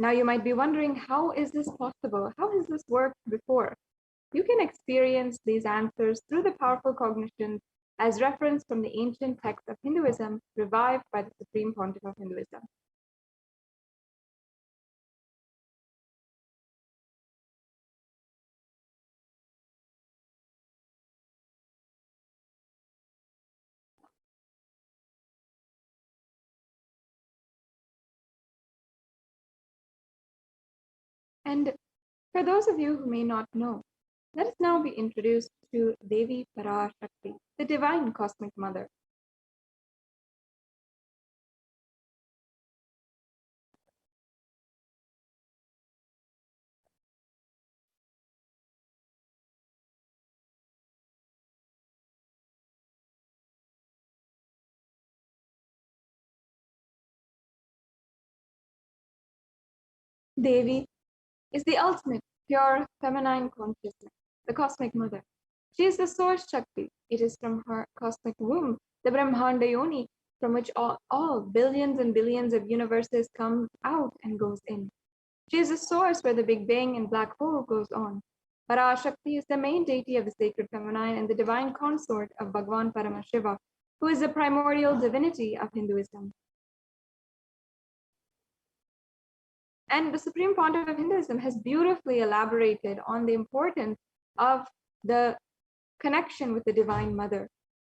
Now you might be wondering, how is this possible? How has this worked before? You can experience these answers through the powerful cognitions as referenced from the ancient texts of Hinduism, revived by the Supreme Pontiff of Hinduism. And for those of you who may not know, let us now be introduced to Devi Parashakti, the divine cosmic mother. Devi is the ultimate pure feminine consciousness, the cosmic mother. She is the source Shakti. It is from her cosmic womb, the Brahmanda Yoni, from which all billions and billions of universes come out and goes in. She is the source where the Big Bang and black hole goes on. Parashakti is the main deity of the sacred feminine and the divine consort of Bhagavan Paramashivam, who is the primordial divinity of Hinduism. And the Supreme Pontiff of Hinduism has beautifully elaborated on the importance of the connection with the Divine Mother.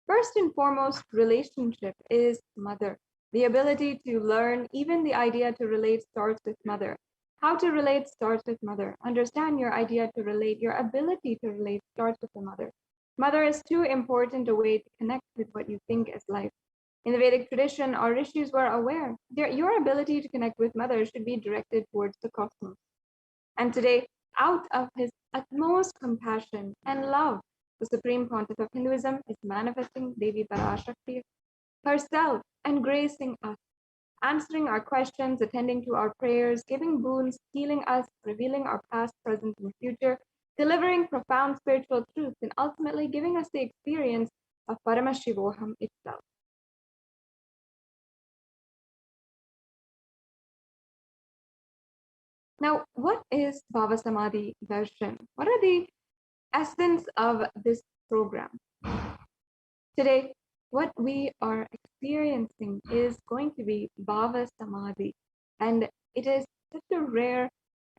First and foremost, relationship is mother. The ability to learn, even the idea to relate starts with mother. How to relate starts with mother. Understand your idea to relate, your ability to relate starts with the mother. Mother is too important a way to connect with what you think is life. In the Vedic tradition, our rishis were aware that your ability to connect with mother should be directed towards the cosmos. And today, out of his utmost compassion and love, the Supreme Pontiff of Hinduism is manifesting Devi Parashakti herself and gracing us, answering our questions, attending to our prayers, giving boons, healing us, revealing our past, present, and future, delivering profound spiritual truths, and ultimately giving us the experience of Paramashivoham itself. Now, what is Bhava Samadhi Darshan? What are the essence of this program? Today, what we are experiencing is going to be Bhava Samadhi, and it is such a rare,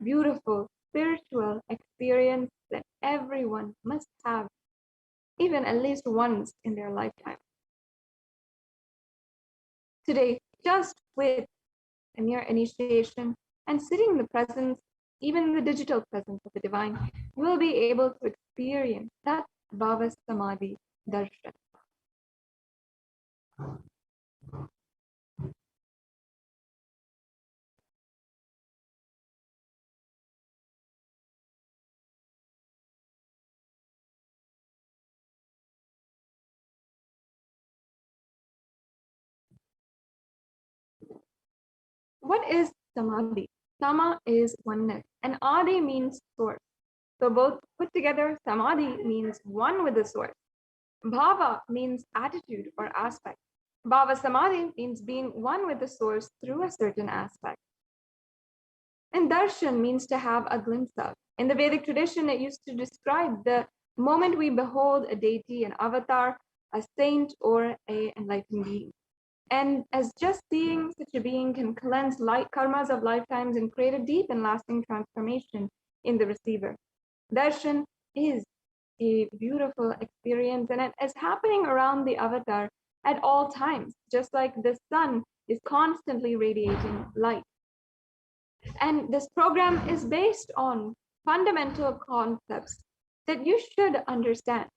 beautiful, spiritual experience that everyone must have, even at least once in their lifetime. Today, just with a mere initiation and sitting in the presence, even the digital presence of the divine, you will be able to experience that Bhava Samadhi Darshan. What is Samadhi? Sama is oneness, and Adi means source. So both put together, Samadhi means one with the source. Bhava means attitude or aspect. Bhava Samadhi means being one with the source through a certain aspect. And darshan means to have a glimpse of. In the Vedic tradition, it used to describe the moment we behold a deity, an avatar, a saint, or an enlightened being. And as just seeing such a being can cleanse light karmas of lifetimes and create a deep and lasting transformation in the receiver. Darshan is a beautiful experience, and it is happening around the avatar at all times, just like the sun is constantly radiating light. And this program is based on fundamental concepts that you should understand.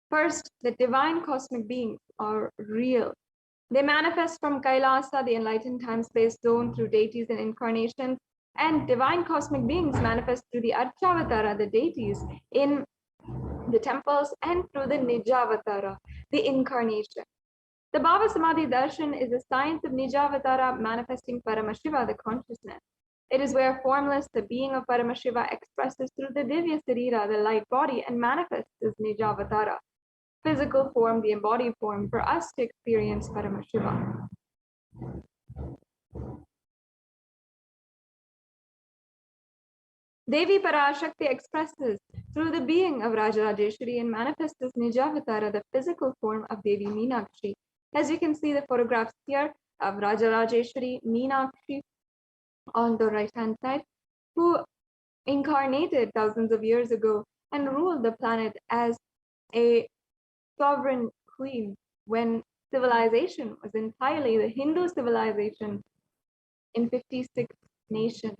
First, the divine cosmic beings are real. They manifest from Kailasa, the enlightened time-space zone, through deities and incarnations, and divine cosmic beings manifest through the Archavatara, the deities, in the temples, and through the Nijavatara, the incarnation. The Bhava Samadhi Darshan is the science of Nijavatara manifesting Paramashiva, the consciousness. It is where formless, the being of Paramashiva, expresses through the Divya Sarira, the light body, and manifests as Nijavatara, physical form, the embodied form, for us to experience Paramashiva. Devi Parashakti expresses through the being of Rajarajeshwari and manifests as Nijavatara, the physical form of Devi Meenakshi. As you can see the photographs here of Rajarajeshwari Meenakshi on the right-hand side, who incarnated thousands of years ago and ruled the planet as a sovereign queen when civilization was entirely the Hindu civilization in 56 nations.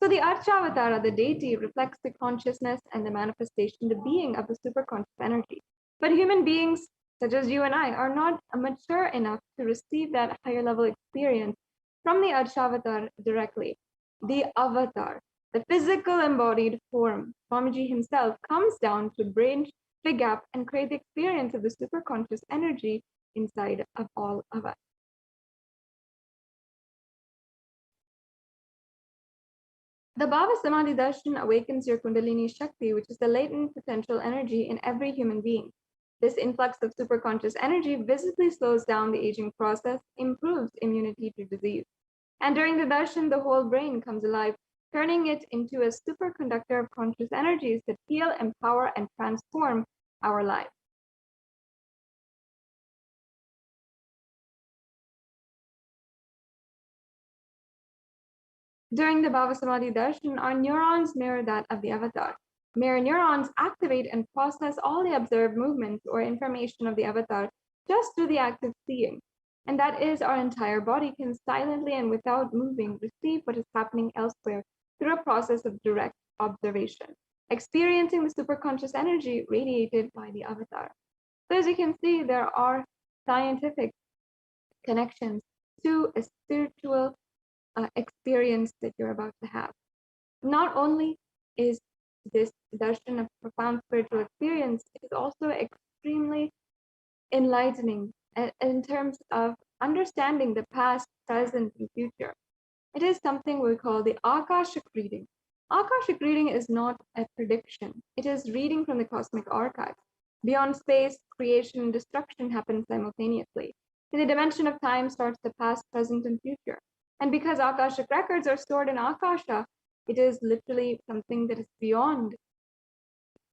So the Archavatara, the deity, reflects the consciousness and the manifestation, the being of the superconscious energy. But human beings, such as you and I, are not mature enough to receive that higher level experience from the Archavatar directly. The avatar, the physical embodied form, Swamiji himself, comes down to bridge the gap and create the experience of the superconscious energy inside of all of us. The Bhava Samadhi Darshan awakens your Kundalini Shakti, which is the latent potential energy in every human being. This influx of superconscious energy visibly slows down the aging process, improves immunity to disease. And during the darshan, the whole brain comes alive, turning it into a superconductor of conscious energies that heal, empower, and transform our lives. During the Bhava Samadhi darshan, our neurons mirror that of the avatar. Mirror neurons activate and process all the observed movements or information of the avatar just through the act of seeing. And that is, our entire body can silently and without moving receive what is happening elsewhere through a process of direct observation, experiencing the superconscious energy radiated by the avatar. So as you can see, there are scientific connections to a spiritual experience that you're about to have. Not only is this darshan a profound spiritual experience, it is also extremely enlightening in terms of understanding the past, present, and future. It is something we call the Akashic reading. Akashic reading is not a prediction. It is reading from the cosmic archives. Beyond space, creation and destruction happen simultaneously. In the dimension of time starts the past, present, and future. And because Akashic records are stored in Akasha, it is literally something that is beyond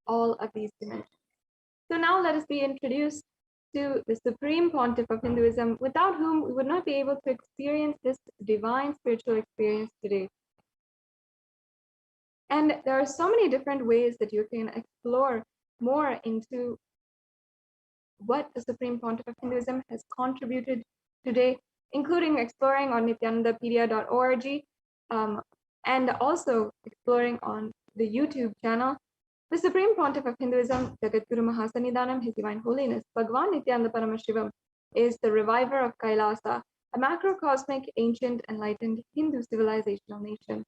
all of these dimensions. So now let us be introduced to the Supreme Pontiff of Hinduism, without whom we would not be able to experience this divine spiritual experience today. And there are so many different ways that you can explore more into what the Supreme Pontiff of Hinduism has contributed today, including exploring on nithyanandapedia.org and also exploring on the YouTube channel. The Supreme Pontiff of Hinduism, Jagadguru Mahasannidhanam, His Divine Holiness, Bhagavan Nithyananda Paramashivam, is the reviver of Kailasa, a macrocosmic, ancient, enlightened Hindu civilizational nation.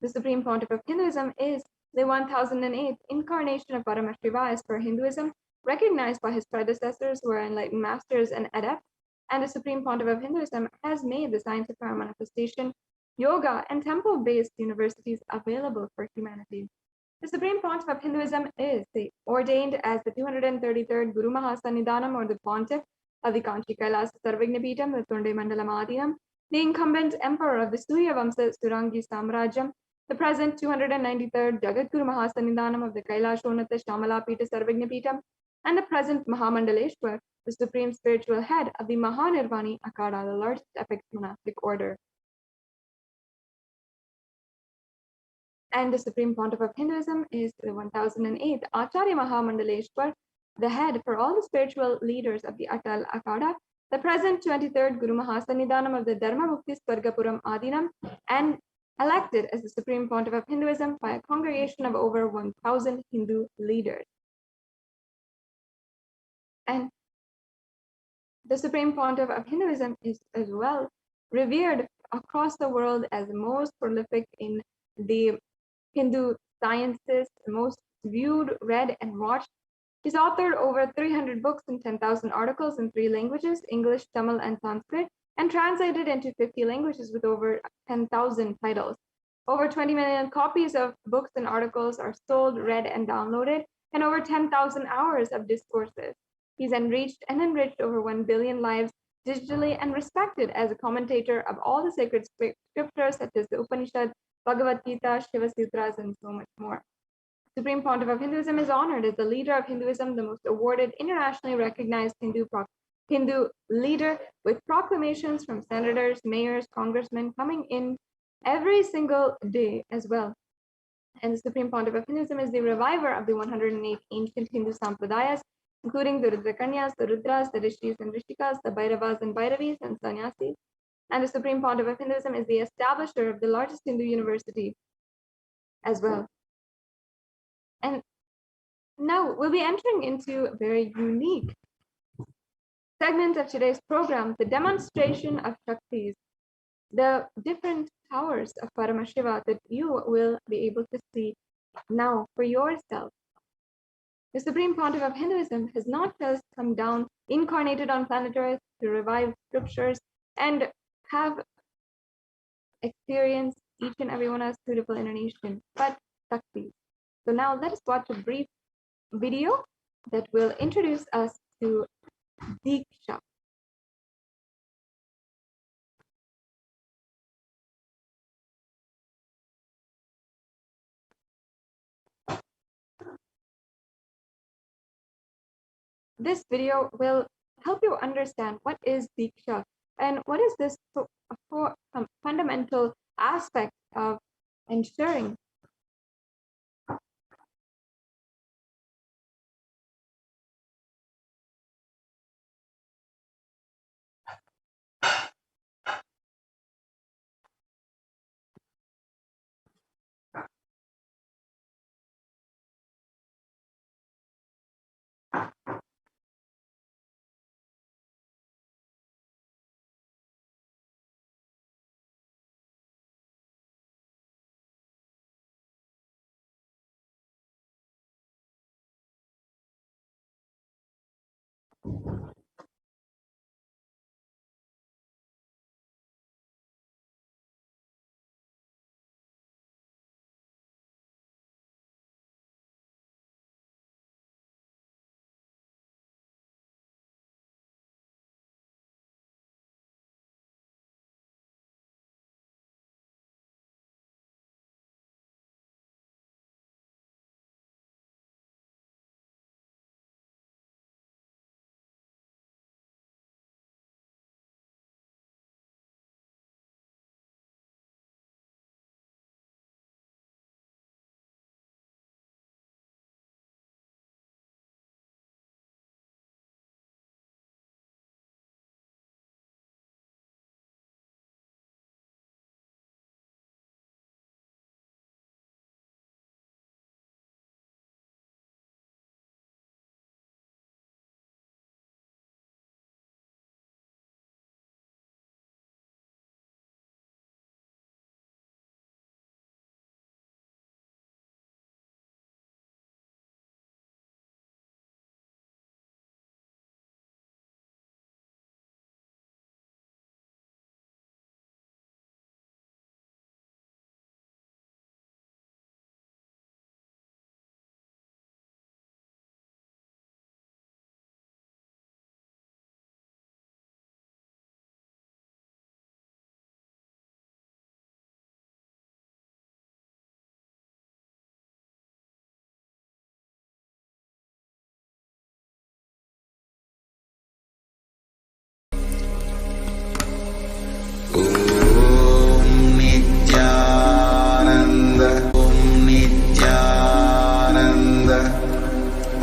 The Supreme Pontiff of Hinduism is the 1008th incarnation of Paramashiva as per Hinduism, recognized by his predecessors who are enlightened masters and adepts, and the Supreme Pontiff of Hinduism has made the science of power manifestation, yoga, and temple-based universities available for humanity. The Supreme Pontiff of Hinduism is ordained as the 233rd Guru Mahasannidhanam, or the Pontiff of the Kanchi Kailasa Sarvagnapeetam, the Tunde Mandalam Adinam, the incumbent emperor of the Surya Vamsa Surangi Samrajyam, the present 293rd Jagadguru Mahasannidhanam of the Kailashonata Shamalapita Sarvagnapeetam, and the present Mahamandaleshwar, the supreme spiritual head of the Mahanirvani Akada, the largest epic monastic order. And the Supreme Pontiff of Hinduism is the 1008th Acharya Mahamandaleshwar, the head for all the spiritual leaders of the Atal Akada, the present 23rd Guru Mahasannidhanam of the Dharma Mukti Swargapuram Adinam, and elected as the Supreme Pontiff of Hinduism by a congregation of over 1,000 Hindu leaders. And the Supreme Pontiff of Hinduism is as well revered across the world as the most prolific in the Hindu sciences, the most viewed, read, and watched. He's authored over 300 books and 10,000 articles in 3 languages, English, Tamil, and Sanskrit, and translated into 50 languages with over 10,000 titles. Over 20 million copies of books and articles are sold, read, and downloaded, and over 10,000 hours of discourses. He's enriched over 1 billion lives digitally and respected as a commentator of all the sacred scriptures such as the Upanishads, Bhagavad Gita, Shiva Sutras, and so much more. Supreme Pontiff of Hinduism is honored as the leader of Hinduism, the most awarded, internationally recognized Hindu leader, with proclamations from senators, mayors, congressmen coming in every single day as well. And the Supreme Pontiff of Hinduism is the reviver of the 108 ancient Hindu sampradayas, including the Rudrakanyas, the Rudras, the Rishis and Rishikas, the Bhairavas and Bhairavis, and Sannyasis. And the Supreme Pontiff of Hinduism is the establisher of the largest Hindu university as well. And now we'll be entering into a very unique segment of today's program, the demonstration of Shaktis, the different powers of Paramashiva that you will be able to see now for yourself. The Supreme Pontiff of Hinduism has not just come down, incarnated on planet Earth to revive scriptures and have experienced each and every one as suitable incarnation, but Shaktis. So now let us watch a brief video that will introduce us to Diksha. This video will help you understand what is Diksha and what is this fundamental aspect of ensuring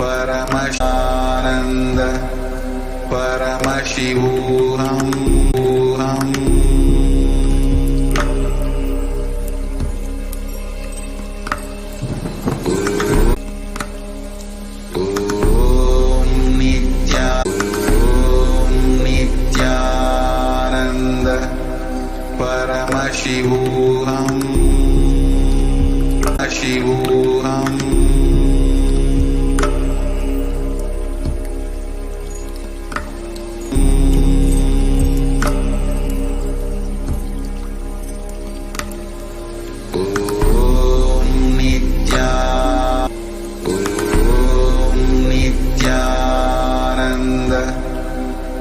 Paramashananda Paramashivam Nithyananda Paramashivam Shivam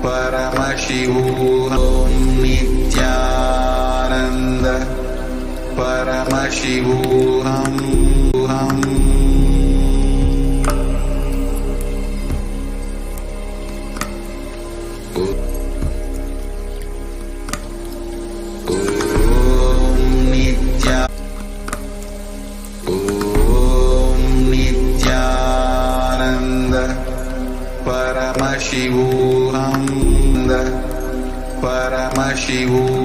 Paramashivam Nithyananda Paramashivam Paramashivam. Paramashivam, Paramashivam,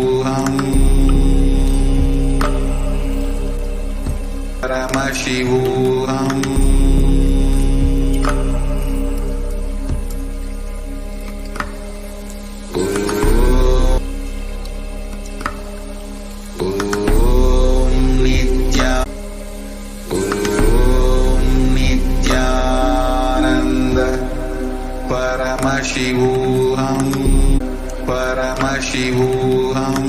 Paramashivam, Nithyananda, Paramashivam, Paramashivam,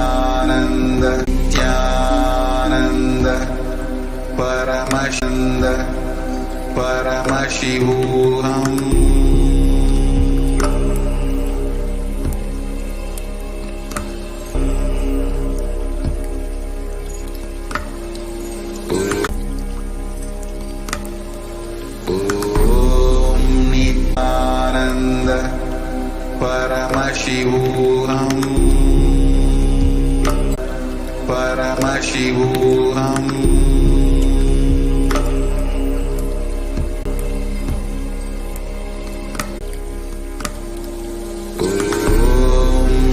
Nithyananda, Nithyananda, Paramashananda, Paramashivam. Paramashivam, Paramashivam,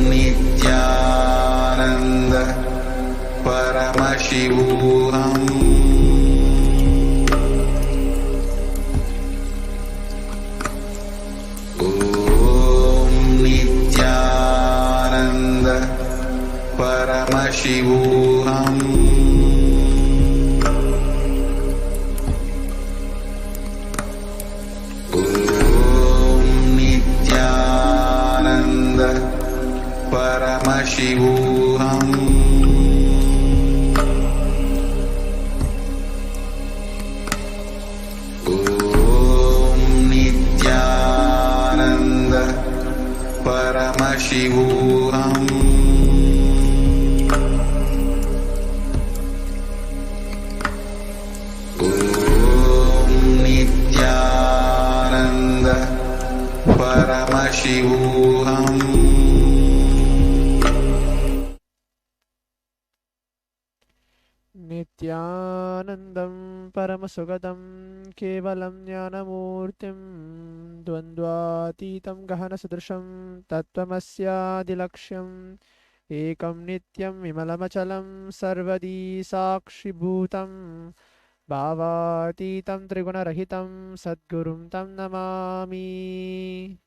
Nithyananda, Paramashivam. Nithyananda, Paramashivam, Nithyananda, Paramashivam, Nithyananda, Paramashivam. Nithyananda, Paramashivam. Nithyanandam Paramasukadam Kevalam Jnanamurtim Dvandvatitam Gahana Sudrisham Tattvamasyaadilaksham Ekam Nityam Vimalamachalam Sarvadi Sakshibhutam Bhavatitam Trigunarahitam Sadgurum Tam Namami.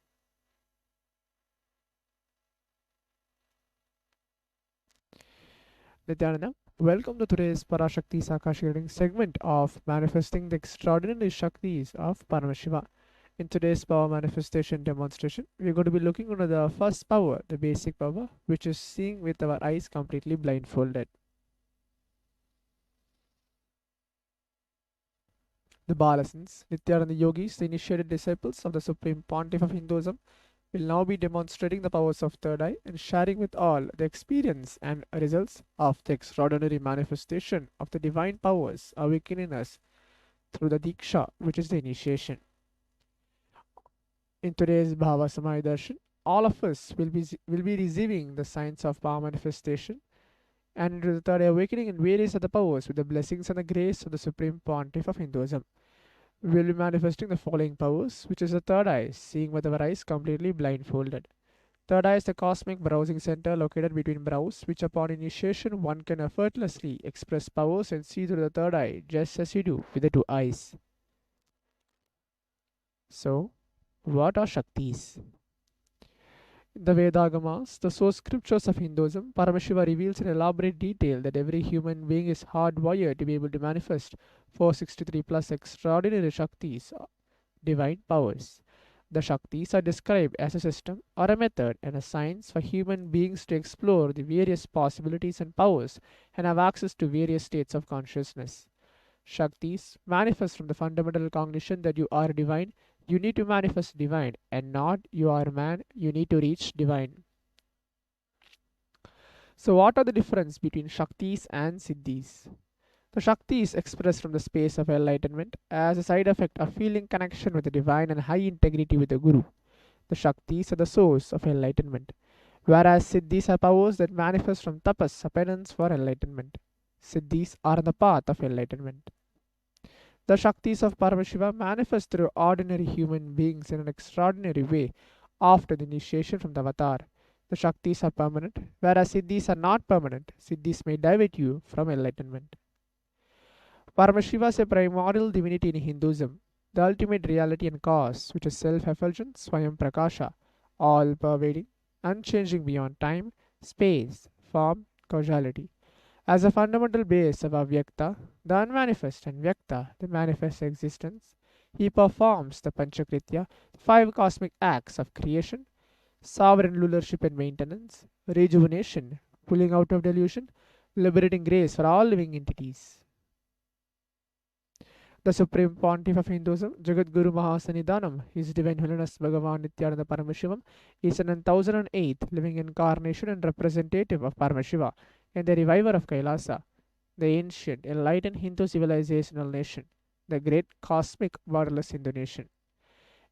Nithyananda, welcome to today's Parashakti Akashic reading segment of Manifesting the Extraordinary Shaktis of Paramashiva. In today's power manifestation demonstration, we're going to be looking into the first power, the basic power, which is seeing with our eyes completely blindfolded. The Balasans, Nithyananda yogis, the initiated disciples of the Supreme Pontiff of Hinduism, will now be demonstrating the powers of third eye and sharing with all the experience and results of the extraordinary manifestation of the divine powers awakening us through the Diksha, which is the initiation. In today's Bhava Samaya Darshan, all of us will be receiving the signs of power manifestation and into the third eye awakening in various other powers with the blessings and the grace of the Supreme Pontiff of Hinduism. We will be manifesting the following powers, which is the third eye, seeing with our eyes completely blindfolded. Third eye is the cosmic browsing center located between brows, which upon initiation one can effortlessly express powers and see through the third eye, just as you do with the two eyes. So, what are Shaktis? In the Vedagamas, the source scriptures of Hinduism, Paramashiva reveals in elaborate detail that every human being is hardwired to be able to manifest 463 plus extraordinary Shaktis, divine powers. The Shaktis are described as a system or a method and a science for human beings to explore the various possibilities and powers and have access to various states of consciousness. Shaktis manifest from the fundamental recognition that you are divine, You need to manifest divine, and not you are man, you need to reach divine. So what are the difference between Shaktis and Siddhis? The Shakti is expressed from the space of enlightenment as a side effect of feeling connection with the divine and high integrity with the Guru. The Shaktis are the source of enlightenment, whereas Siddhis are powers that manifest from tapas, a penance for enlightenment. Siddhis are on the path of enlightenment. The Shaktis of Paramashiva manifest through ordinary human beings in an extraordinary way after the initiation from the avatar. The Shaktis are permanent, whereas Siddhis are not permanent. Siddhis may divert you from enlightenment. Paramashiva is a primordial divinity in Hinduism, the ultimate reality and cause, which is self-effulgent, Swayam Prakasha, all-pervading, unchanging beyond time, space, form, causality. As a fundamental base of Avyakta, the unmanifest, and Vyakta, the manifest existence, he performs the Panchakritya, 5 cosmic acts of creation, sovereign rulership and maintenance, rejuvenation, pulling out of delusion, liberating grace for all living entities. The Supreme Pontiff of Hinduism, Jagadguru Mahasanidhanam, His Divine Holiness Bhagavan Nithyananda Paramashivam, is an 1008th living incarnation and representative of Paramashiva and the reviver of Kailasa, the ancient, enlightened Hindu civilizational nation, the great cosmic borderless Hindu nation.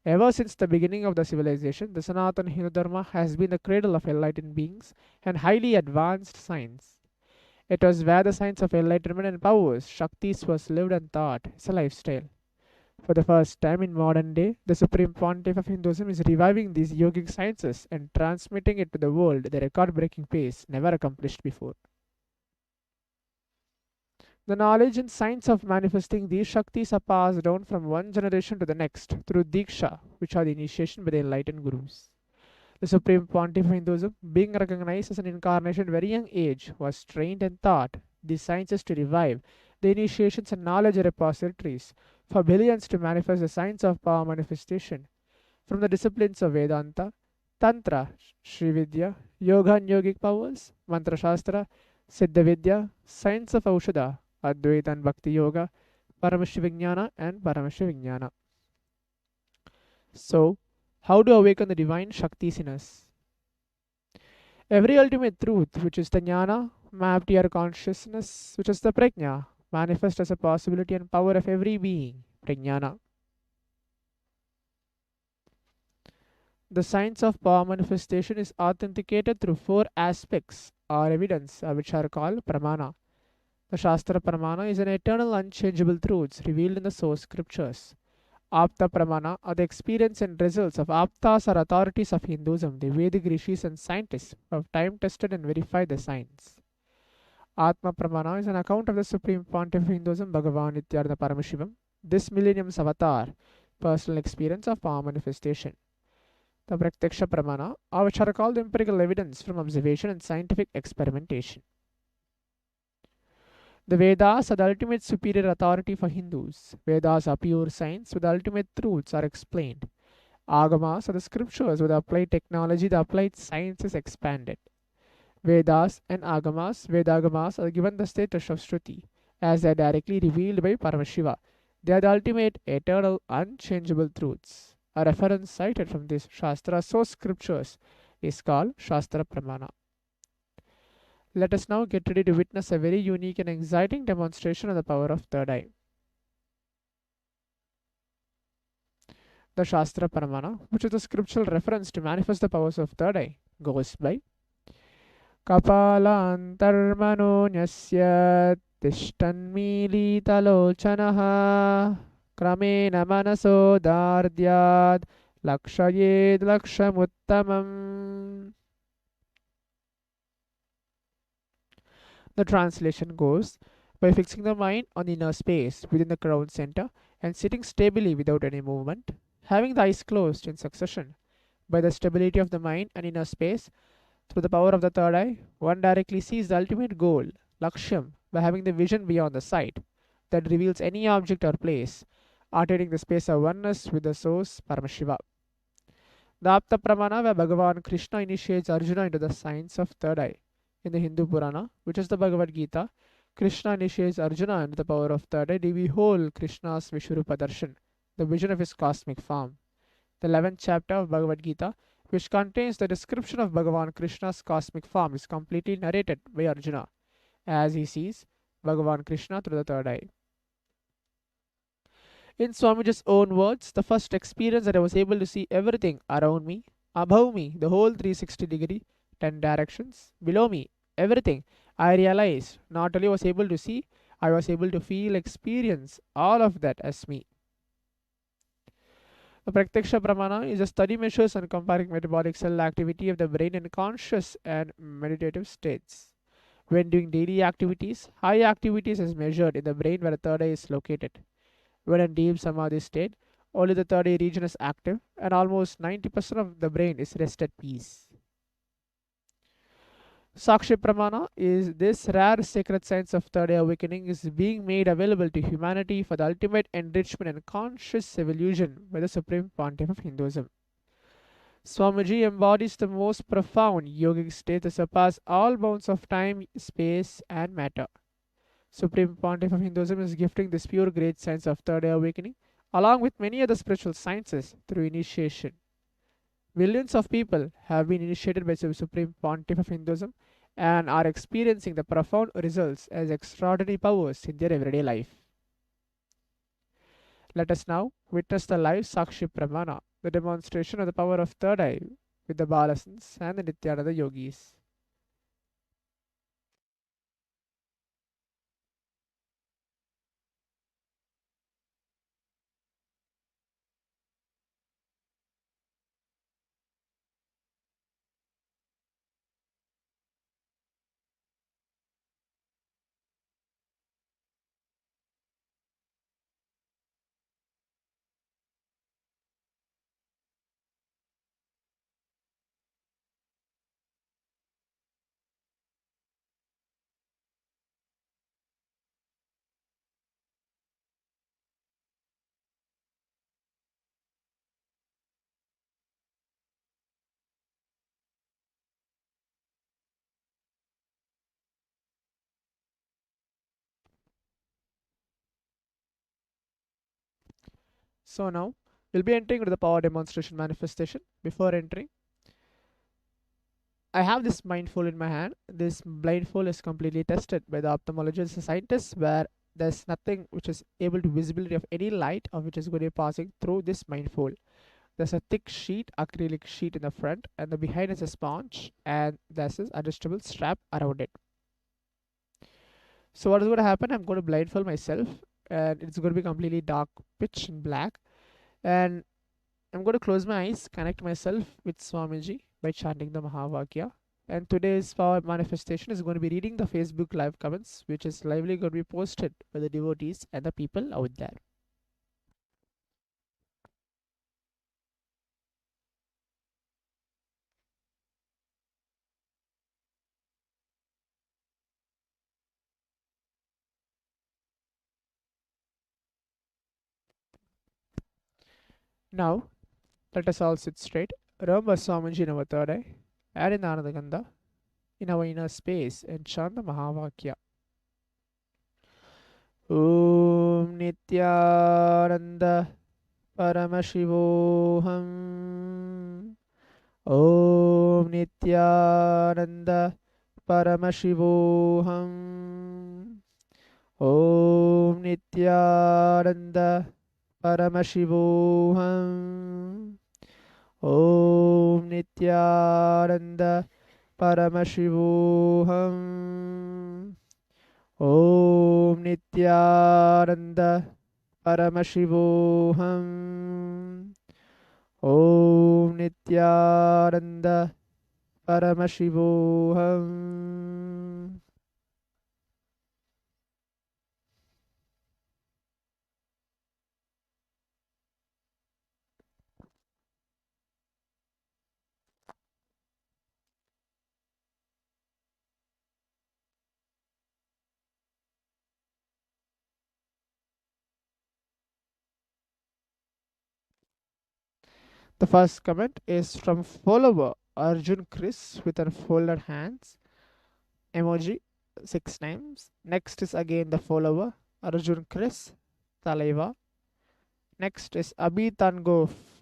Ever since the beginning of the civilization, the Sanatana Hindu Dharma has been the cradle of enlightened beings and highly advanced science. It was where the science of enlightenment and powers, Shaktis, was lived and taught as a lifestyle. For the first time in modern day, the Supreme Pontiff of Hinduism is reviving these yogic sciences and transmitting it to the world at a record-breaking pace never accomplished before. The knowledge and science of manifesting these Shaktis are passed down from one generation to the next through Diksha, which are the initiation by the enlightened Gurus. The Supreme Pontiff of Hinduism, being recognized as an incarnation at a very young age, was trained and taught these sciences to revive the initiations and knowledge repositories for billions to manifest the science of power manifestation from the disciplines of Vedanta, Tantra, Srividya, Yoga and Yogic powers, Mantra Shastra, Siddha Vidya, science of Aushadha, Advaita and Bhakti Yoga, Paramashivignana and Paramashivignana. So, how to awaken the divine Shaktis in us? Every ultimate truth, which is the jnana, mapped to your consciousness, which is the prajna, manifest as a possibility and power of every being, prajnana. The science of power manifestation is authenticated through 4 aspects or evidence, which are called pramana. The Shastra Pramana is an eternal unchangeable truths revealed in the source scriptures. Apta Pramana are the experience and results of Aptas or authorities of Hinduism, the Vedic rishis and scientists who have time-tested and verified the science. Atma Pramana is an account of the Supreme Pontiff of Hinduism, Bhagavan Nithyananda Paramashivam, this millennium's avatar, personal experience of power manifestation. The Pratyaksha Pramana, which are called empirical evidence from observation and scientific experimentation. The Vedas are the ultimate superior authority for Hindus. Vedas are pure science where the ultimate truths are explained. Agamas are the scriptures where the applied technology, the applied science is expanded. Vedas and Vedagamas are given the status of Shruti as they are directly revealed by Paramashiva. They are the ultimate, eternal, unchangeable truths. A reference cited from this Shastra source scriptures is called Shastra Pramana. Let us now get ready to witness a very unique and exciting demonstration of the power of third eye. The Shastra Pramana, which is a scriptural reference to manifest the powers of third eye, goes by Kapalantarmano nyasya tishtanmilitalochanaha kramena manaso dardyad lakshayed lakshamuttamam. The translation goes, by fixing the mind on the inner space within the crown center and sitting stably without any movement, having the eyes closed in succession, by the stability of the mind and inner space, through the power of the third eye, one directly sees the ultimate goal, Lakshyam, by having the vision beyond the sight that reveals any object or place, attaining the space of oneness with the source, Paramashiva. The Apta Pramana, where Bhagavan Krishna initiates Arjuna into the science of third eye. In the Hindu Purana, which is the Bhagavad Gita, Krishna initiates Arjuna into the power of third eye to behold Krishna's Vishwarupa Darshan, the vision of his cosmic form. The 11th chapter of Bhagavad Gita, which contains the description of Bhagavan Krishna's cosmic form, is completely narrated by Arjuna as he sees Bhagavan Krishna through the third eye. In Swamiji's own words, the first experience that I was able to see everything around me, above me, the whole 360-degree, 10 directions, below me, everything, I realized not only was able to see, I was able to feel, experience all of that as me. The Pratyaksha Pramana is a study measures on comparing metabolic cell activity of the brain in conscious and meditative states. When doing daily activities, high activities is measured in the brain where the third eye is located. When in deep samadhi state, only the third eye region is active and almost 90% of the brain is rest at peace. Sakshi Pramana is this rare sacred science of third eye awakening is being made available to humanity for the ultimate enrichment and conscious evolution by the Supreme Pontiff of Hinduism. Swamiji embodies the most profound yogic state that surpass all bounds of time, space, and matter. Supreme Pontiff of Hinduism is gifting this pure great science of third eye awakening along with many other spiritual sciences through initiation. Millions of people have been initiated by the Supreme Pontiff of Hinduism and are experiencing the profound results as extraordinary powers in their everyday life. Let us now witness the live Sakshi Pramana, the demonstration of the power of third eye with the Balasans and the Nithyananda yogis. So now we'll be entering into the power demonstration manifestation. Before entering, I have this blindfold in my hand. This blindfold is completely tested by the ophthalmologists and scientists where there's nothing which is able to visibility of any light of which is going to be passing through this blindfold. There's a thick sheet, acrylic sheet in the front, and the behind is a sponge, and there's this adjustable strap around it. So what is going to happen? I'm going to blindfold myself, and it's going to be completely dark, pitch black, and I'm going to close my eyes, connect myself with Swamiji by chanting the Mahavakya. And today's power manifestation is going to be reading the Facebook live comments, which is lively going to be posted by the devotees and the people out there. Now, let us all sit straight. Remember Swamiji in our third eye and in Anandagandha in our inner space and chant the Mahavakya. Om Nithyananda Paramashivoham. Om Nithyananda Paramashivoham. Om Nithyananda Paramashivoham. Om Nithyananda Paramashivoham. Om Nithyananda Paramashivoham. Om Nithyananda Paramashivoham. The first comment is from follower Arjun Chris with unfolded hands emoji 6 times. Next is again the follower Arjun Chris Talaiva. Next is Abhi Tango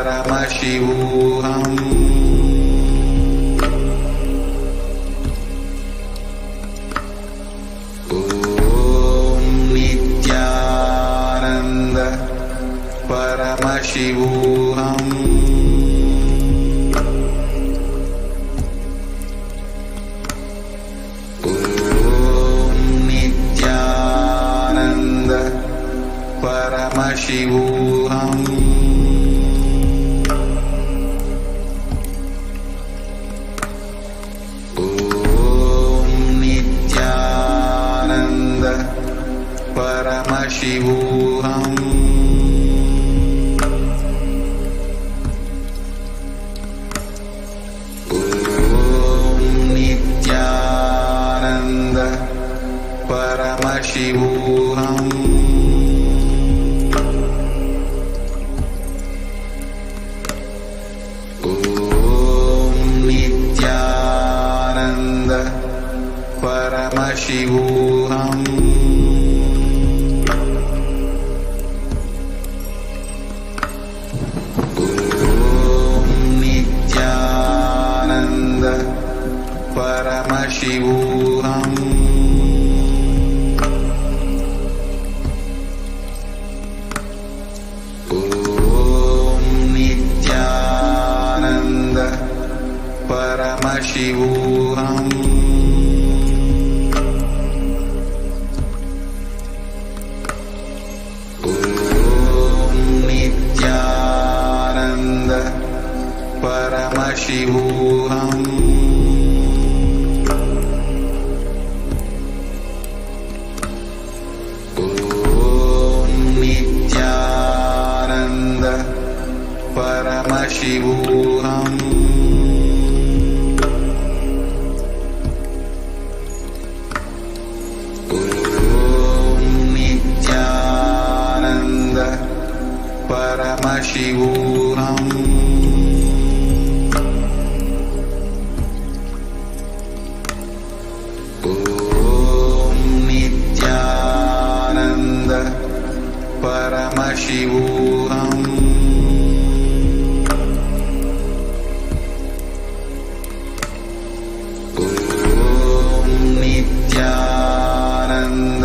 Paramashivam. Om Nithyananda Paramashivam. Paramashivam. Om Nithyananda Paramashivam. Om Nithyananda Paramashivam. Paramashivam. Om Nithyananda Paramashivam. Om Nithyananda Paramashivam. Paramashivam. Om Nithyananda Paramashivam. Om Nithyananda Paramashivam. Paramashivam. Om Nithyananda Paramashivam. Om Nithyananda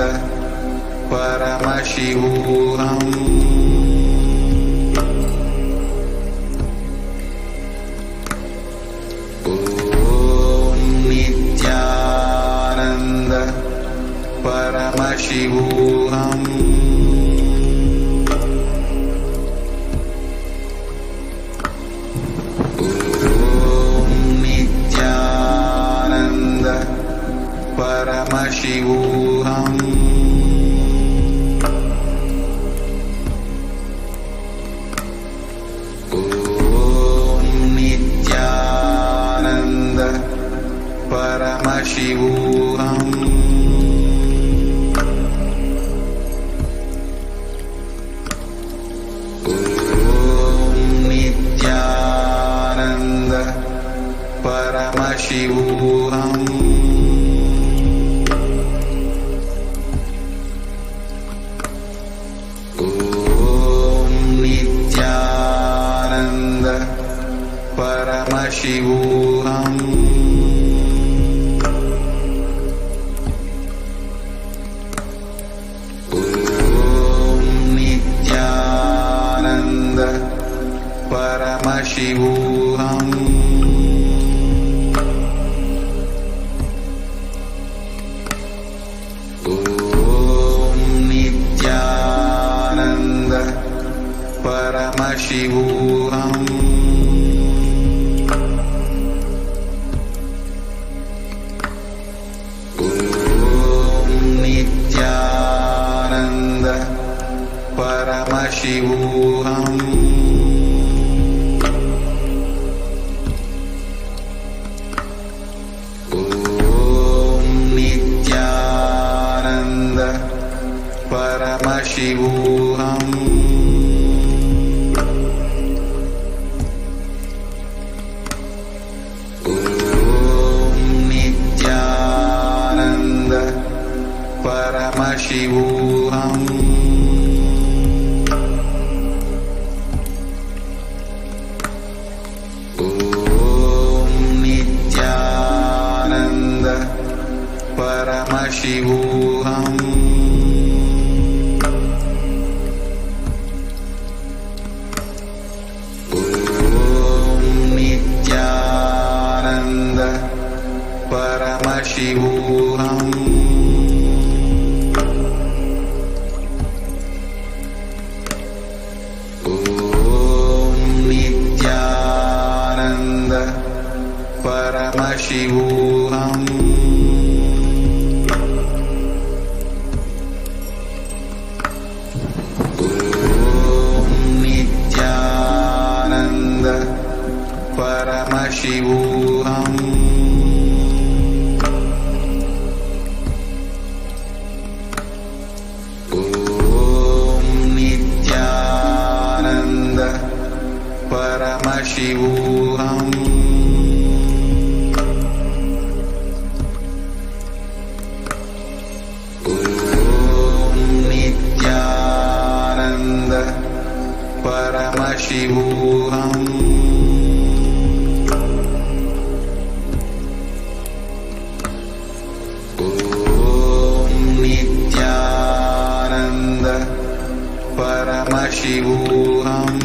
Paramashivam. Paramashivam. Om Nithyananda Paramashivam. Om Nithyananda Paramashivam. Paramashivam. Om Nithyananda Paramashivam. Om Nithyananda Paramashivam. Paramashivam. Om Nithyananda Paramashivam. Paramashivam. Nithyananda Paramashivam. Nithyananda Paramashivam. Nithyananda Paramashivam. Nithyananda Paramashivam. Nithyananda Paramashivam.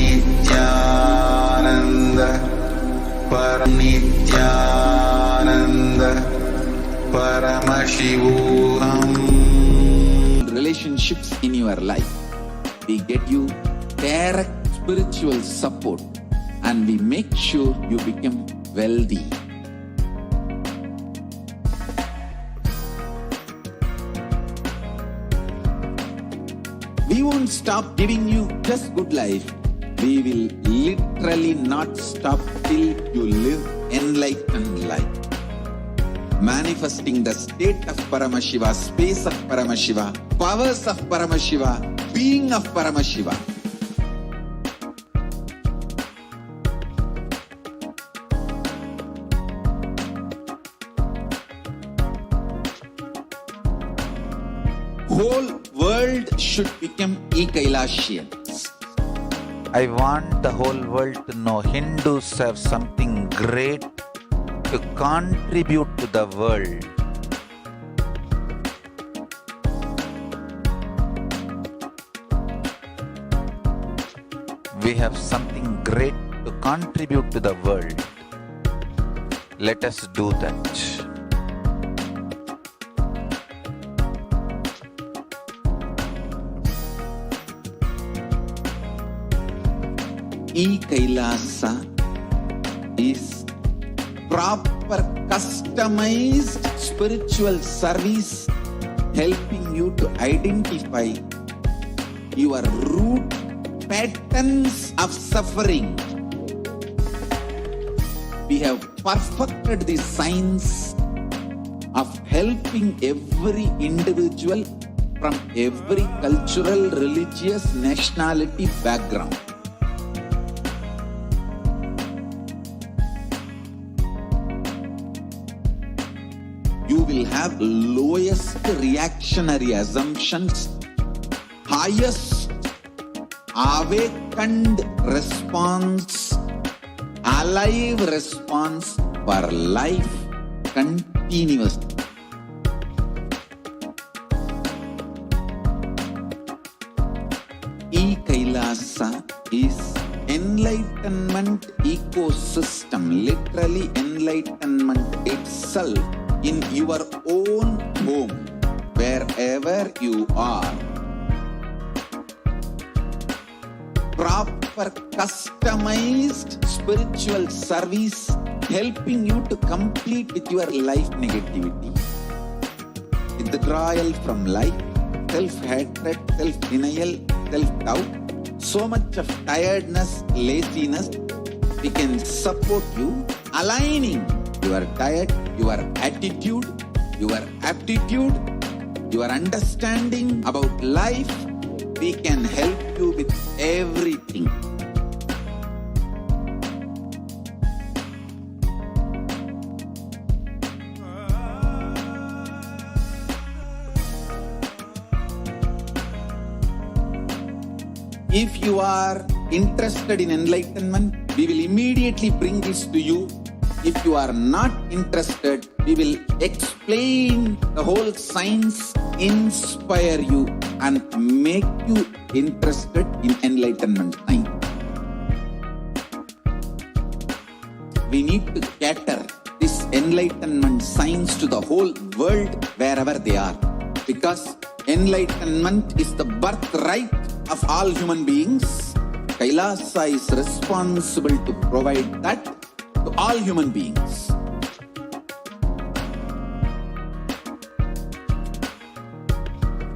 Nithyananda Paramashivam. Nithyananda Paramashivam. Relationships in your life, we get you direct spiritual support and we make sure you become wealthy. We won't stop giving you just good life. We will literally not stop till you live enlightened life. Manifesting the state of Paramashiva, space of Paramashiva, powers of Paramashiva, being of Paramashiva. Whole world should become Kailasians. I want the whole world to know Hindus have something great to contribute to the world. We have something great to contribute to the world. Let us do that. Kailasa is proper customized spiritual service helping you to identify your root patterns of suffering. We have perfected the science of helping every individual from every cultural, religious, nationality background. You will have lowest reactionary assumptions, highest awakened response, alive response for life continuously. Kailasa is enlightenment ecosystem, literally enlightenment itself in your own home, wherever you are. Proper customized spiritual service helping you to complete with your life negativity. Withdrawal from life, self-hatred, self-denial, self-doubt, so much of tiredness, laziness. We can support you aligning your diet, your attitude, your aptitude, your understanding about life. We can help you with everything. If you are interested in enlightenment, we will immediately bring this to you. If you are not interested, we will explain the whole science, inspire you, and make you interested in enlightenment science. We need to cater this enlightenment science to the whole world wherever they are. Because enlightenment is the birthright of all human beings. Kailasa is responsible to provide that to all human beings.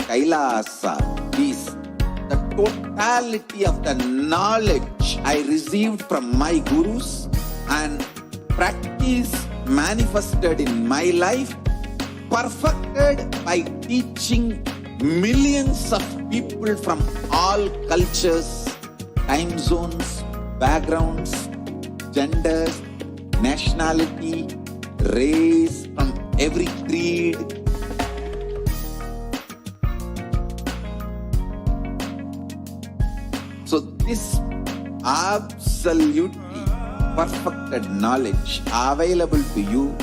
Kailasa is the totality of the knowledge I received from my gurus and practice manifested in my life, perfected by teaching millions of people from all cultures, time zones, backgrounds, genders, nationality, race, from every creed. So this absolutely perfected knowledge available to you,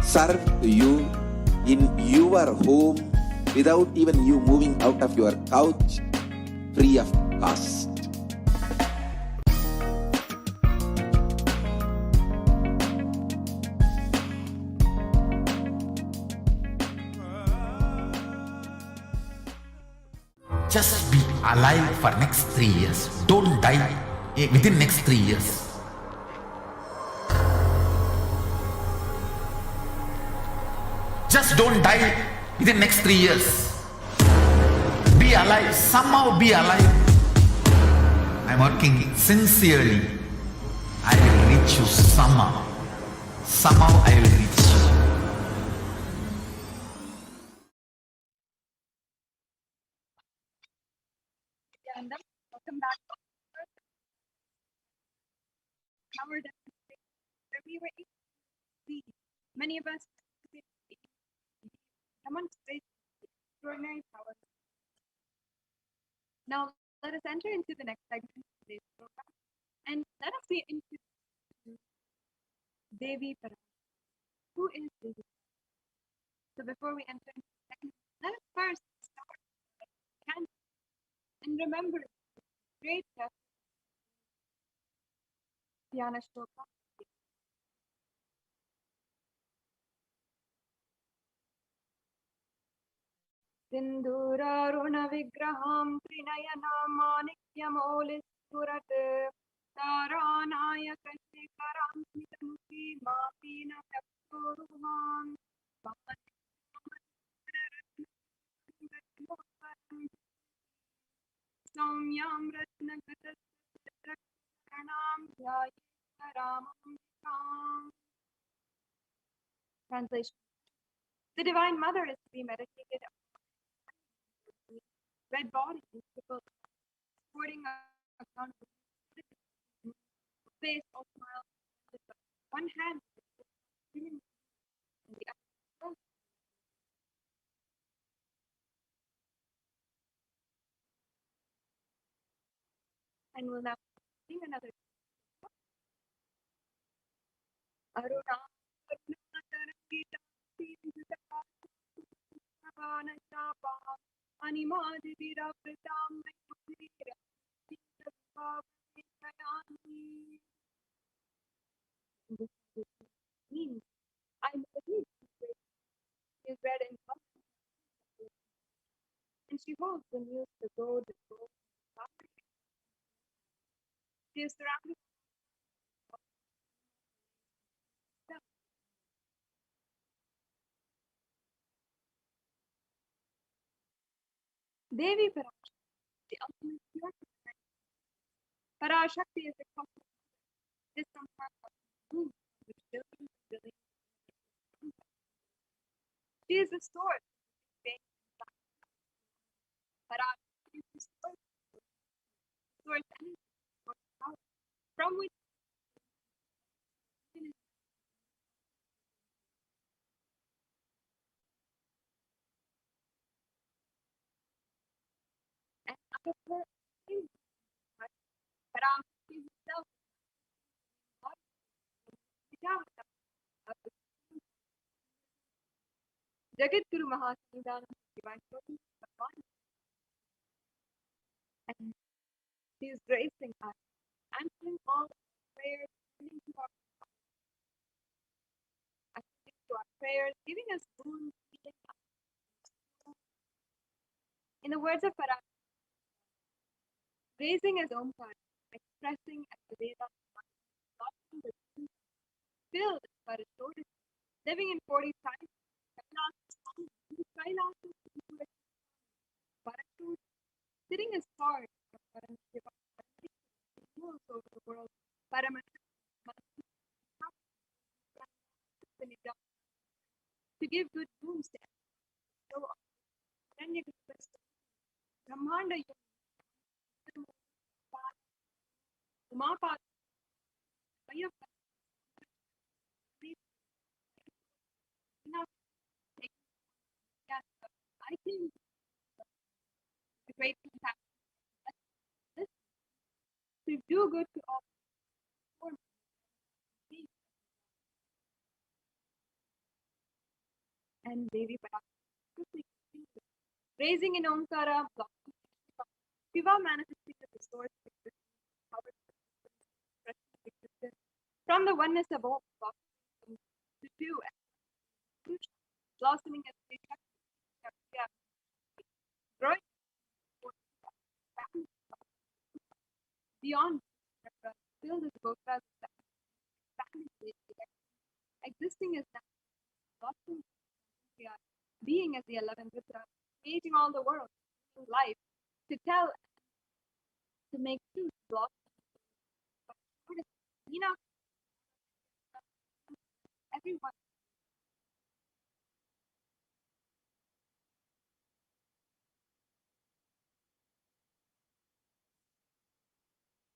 served to you in your home without even you moving out of your couch, free of cost. Just be alive for next 3 years. Don't die within next 3 years. Just don't die within next 3 years. Be alive. Somehow be alive. I'm working sincerely. I will reach you somehow. Somehow I will reach you. Nithyananda, welcome back. Our demonstration where we were able to see many of us demonstrate extraordinary power. Now let us enter into the next segment of today's program and let us be introduced to Devi Parashakti. Who is Devi? So before we enter into the segment, let us first start with candle and remember the great text Dhyana Shloka. Sindhuraruna vigraham trinayana manikyamolispurat taranaya kashikaram smitanti mapina kapurvam Saumyam ratnagatasranam dhyayaramam. Translation. The Divine Mother is to be meditated on. Red body is supporting a counter face all smiles. One hand and the other. And we'll now sing another. Means I believe is read in and she holds the news to go the gold. She is surrounded by Devi Parashakti, the ultimate pure. Parashakti is the cosmic. This sometimes moon, which children really. She is the source of faith. Parashakti is the source energy, source power, from which and out of her Parashakti himself, Jagat Guru Mahasanidanam Divine Soul, and he is gracing us, answering all prayers, attending to our prayers, giving us boons, healing us. In the words of Parashakti, raising as Omkar, expressing as the Veda, filled by his lotus, living in 40 times, Kailasa, Parashakti, sitting as part of Paramashivam, rules over the world, Paramashivam, to give good boons to everyone. Brahmanda Umapad, I think the great impact to do good to all. And Devi Parashakti, raising in Omkara, Shiva manifesting the source of existence, from the oneness of all, to do blossoming as growing beyond filled with Gopras, existing as blossoming, being as the 11th Rudraja, creating all the world, life, to tell, to make truth blossom. Everyone.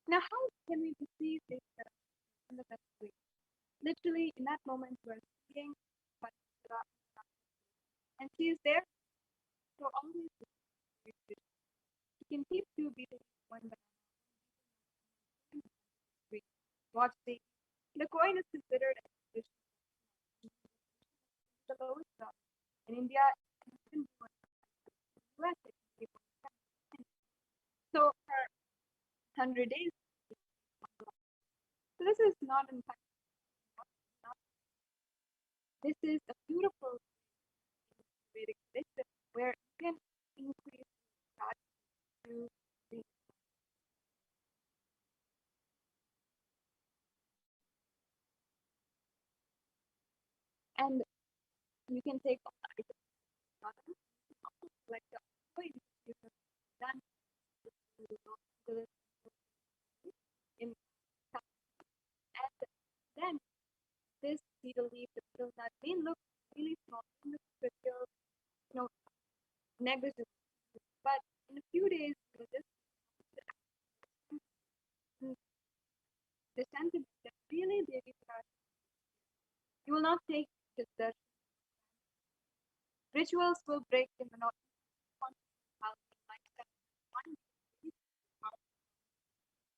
Now, how can we perceive this in the best way? Literally, in that moment, we're seeing and she is there to always be. She can keep two beating one banana. Watch the coin is considered as the lowest job in India. So for 100 days, so this is not in fact. This is a beautiful Vedic system where you can increase God to the and you can take like the coin you have done in and then this beetle leaf, the beetle nut may look really small, negligible, but in a few days, just the sentiment that really Devi Parashakti, you will not take just the rituals will break the monotony.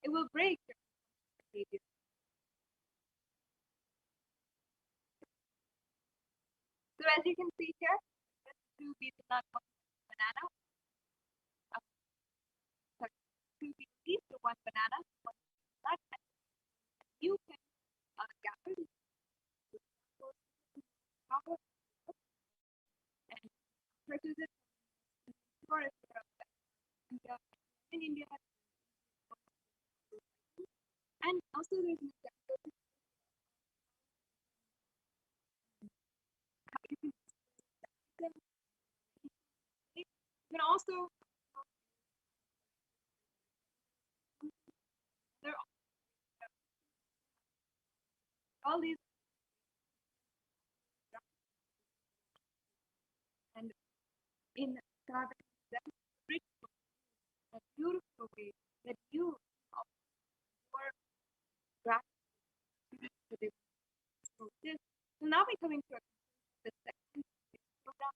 It will break your behavior. So as you can see here, two beetle nut, one banana. Two beetle leaf to one banana, one nut. You can gather and purchase it in India. And also there's an example. You can also there are all these and in carbon rich a beautiful way that you your gratitude. So this will now be coming to the second program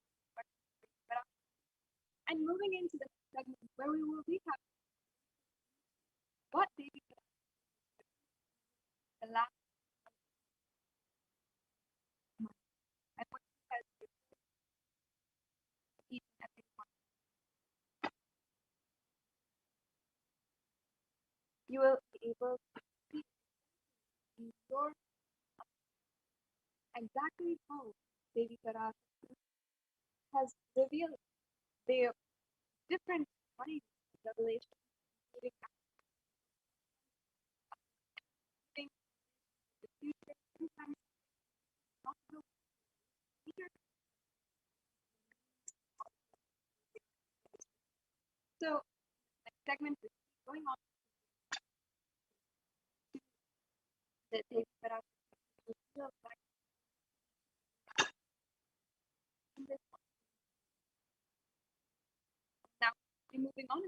and moving into the segment where we will recap what Devi the last month, I want you guys to each and every one. You will be able to see in your exactly how Devi Parashakti has revealed the different kinds of revelation, including the future, sometimes not the future. So, next segment is going on to the Devi Parashakti will back in this one. Now, we're moving on.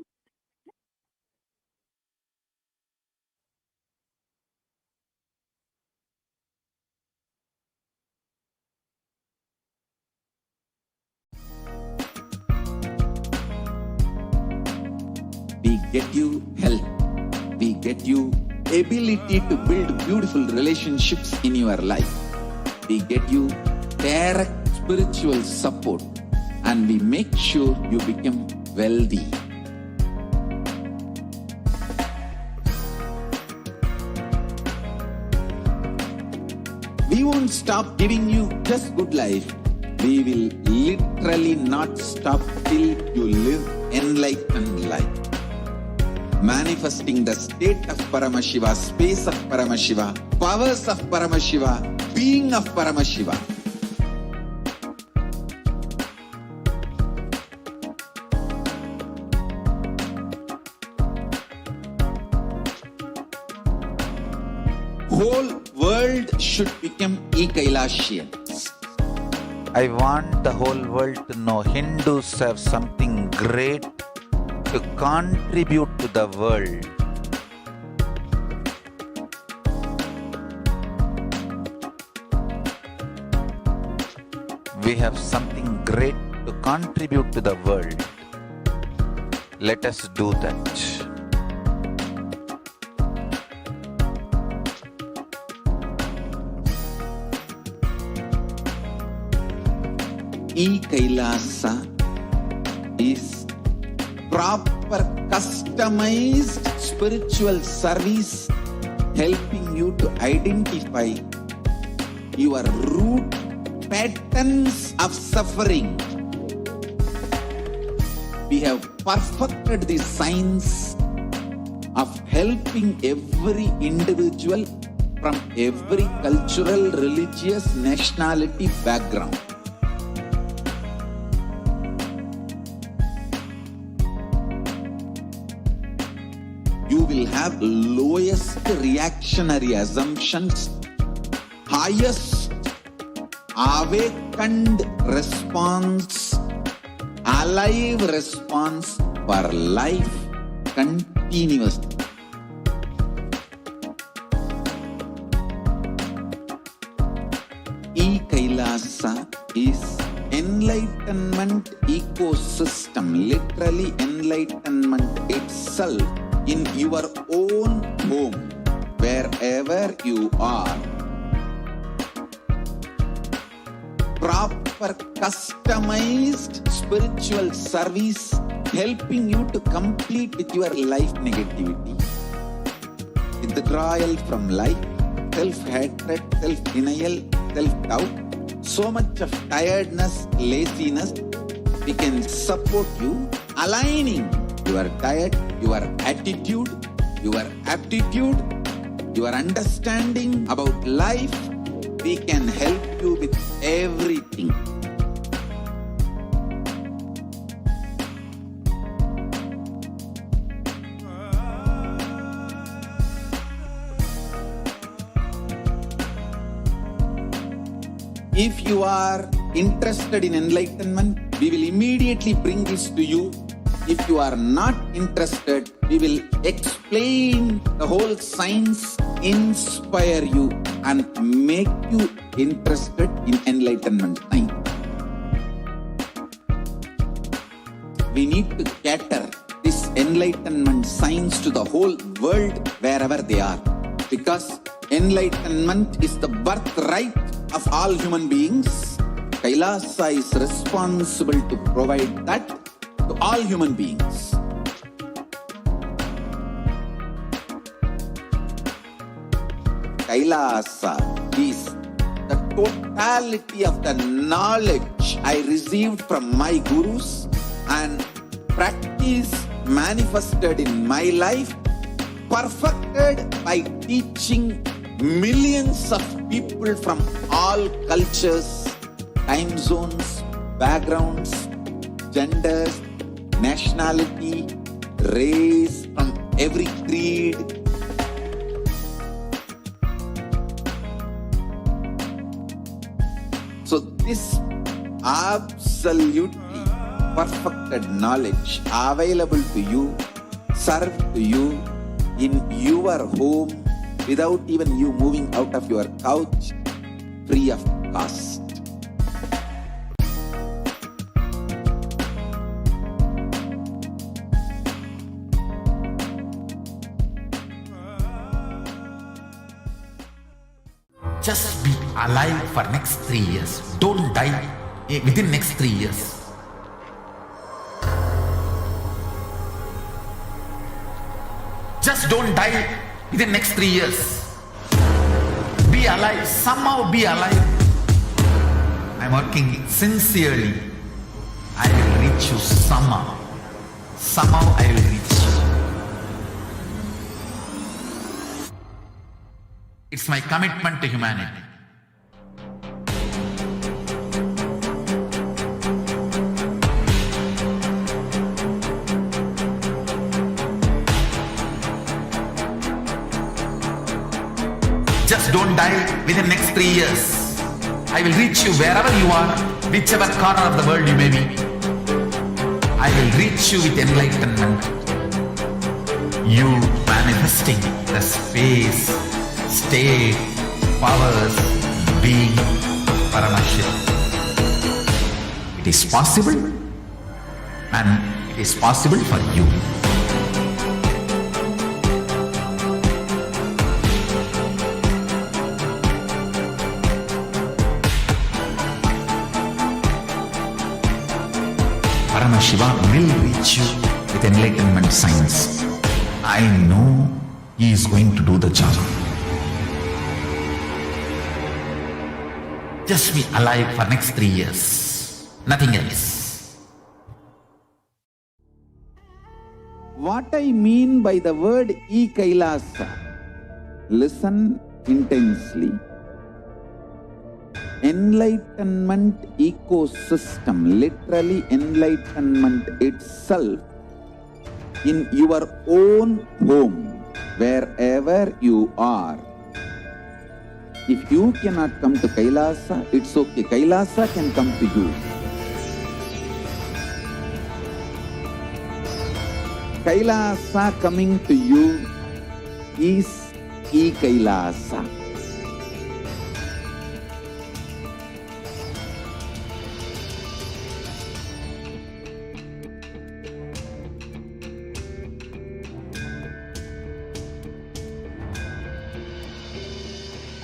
We get you health. We get you ability to build beautiful relationships in your life. We get you direct spiritual support, and we make sure you become wealthy. We won't stop giving you just good life. We will literally not stop till you live enlightened life. Manifesting the state of Paramashiva, space of Paramashiva, powers of Paramashiva, being of Paramashiva. Whole world should become Kailasians. I want the whole world to know Hindus have something great to contribute to the world. We have something great to contribute to the world. Let us do that. Kailasa is proper customized spiritual service helping you to identify your root patterns of suffering. We have perfected the science of helping every individual from every cultural, religious, nationality background. You will have lowest reactionary assumptions, highest awakened response, alive response for life continuously. Kailasa is enlightenment ecosystem, literally enlightenment itself in your own home, wherever you are. Proper customized spiritual service helping you to complete with your life negativity. Withdrawal from life, self-hatred, self-denial, self-doubt, so much of tiredness, laziness. We can support you aligning your diet, your attitude, your aptitude, your understanding about life. We can help you with everything. If you are interested in enlightenment, we will immediately bring this to you. If you are not interested, we will explain the whole science, inspire you and make you interested in enlightenment science. We need to cater this enlightenment science to the whole world wherever they are, because enlightenment is the birthright of all human beings. Kailasa is responsible to provide that to all human beings. Kailasa is the totality of the knowledge I received from my gurus and practice manifested in my life, perfected by teaching millions of people from all cultures, time zones, backgrounds, genders, nationality, race, from every creed. So this absolutely perfected knowledge available to you, served to you in your home without even you moving out of your couch, free of cost. Just be alive for next 3 years. Don't die within next 3 years. Just don't die within next 3 years. Be alive. Somehow be alive. I'm working sincerely. I will reach you somehow. Somehow I will reach you. It's my commitment to humanity. Just don't die within next 3 years. I will reach you wherever you are, whichever corner of the world you may be. I will reach you with enlightenment. You manifesting the space, state, powers, being Paramashivam. It is possible, and it is possible for you. Paramashivam will reach you with enlightenment science. I know he is going to do the job. Just be alive for next 3 years. Nothing else. What I mean by the word Kailasa, listen intensely. Enlightenment ecosystem, literally enlightenment itself, in your own home, wherever you are. If you cannot come to Kailasa, it's okay. Kailasa can come to you. Kailasa coming to you is Kailasa.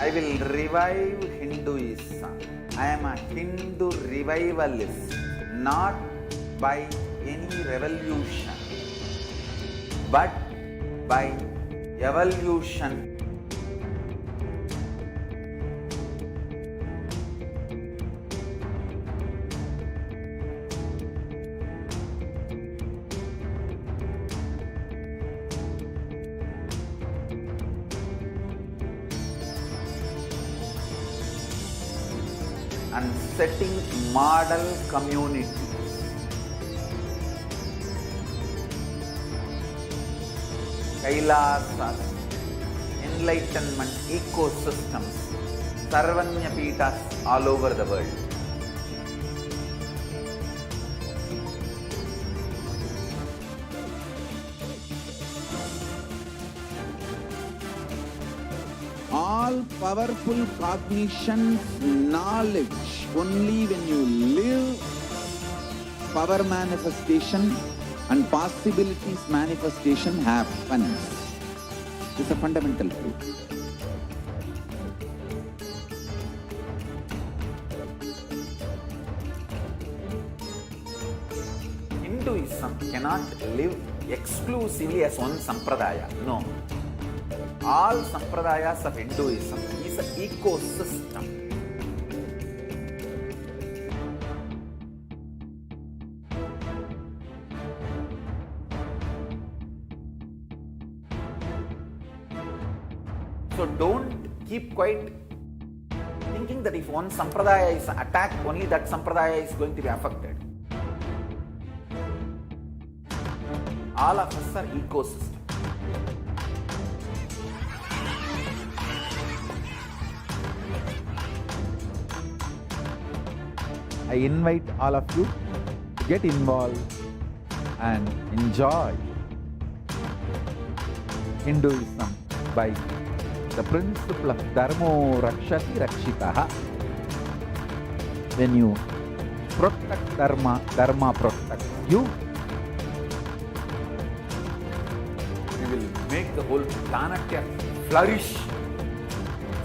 I will revive Hinduism. I am a Hindu revivalist, not by any revolution, but by evolution. And setting model communities. Kailasas, enlightenment ecosystems, Sarvanya Pitas all over the world. All powerful cognition, knowledge, only when you live, power manifestation and possibilities manifestation happens. This is a fundamental truth. Hinduism cannot live exclusively as one sampradaya. No. All sampradayas of Hinduism is an ecosystem. So don't keep quiet thinking that if one sampradaya is attacked, only that sampradaya is going to be affected. All of us are ecosystem. I invite all of you to get involved and enjoy Hinduism by the principle of Dharmo Rakshati Rakshitaha. When you protect Dharma, Dharma protects you. We will make the whole planet flourish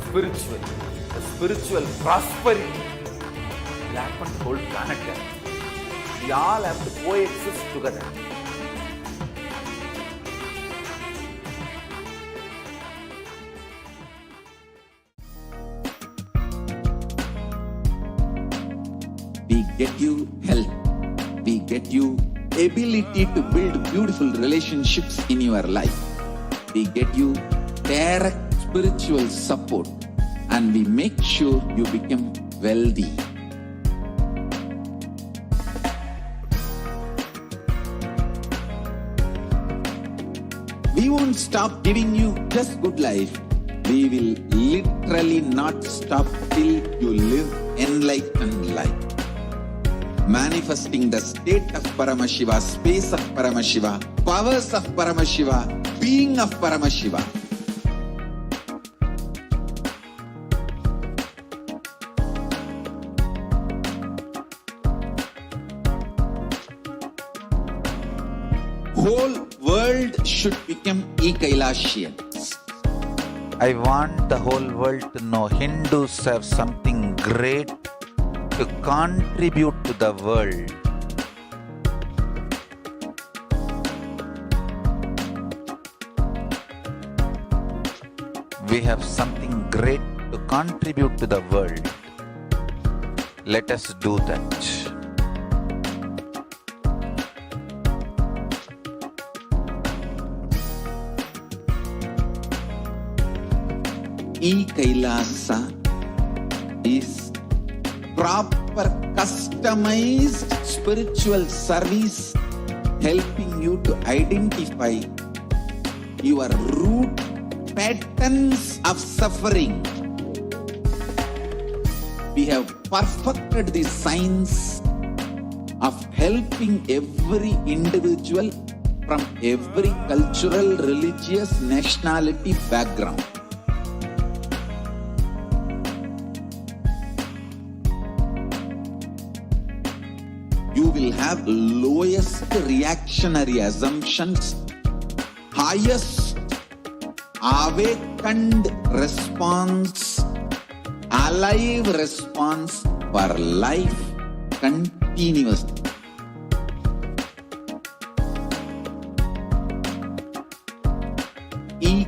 spiritually. The spiritual prosperity will happen to the whole planet. We all have to coexist together. We get you health. We get you ability to build beautiful relationships in your life. We get you direct spiritual support, and we make sure you become wealthy. We won't stop giving you just good life. We will literally not stop till you live enlightened life. Manifesting the state of Paramashiva, space of Paramashiva, powers of Paramashiva, being of Paramashiva. Whole world should become Kailasians. I want the whole world to know Hindus have something great to contribute to the world. We have something great to contribute to the world. Let us do that. Kailasa is proper customized spiritual service helping you to identify your root patterns of suffering. We have perfected the science of helping every individual from every cultural, religious, nationality background. You will have lowest reactionary assumptions, highest awakened response, alive response for life continuously.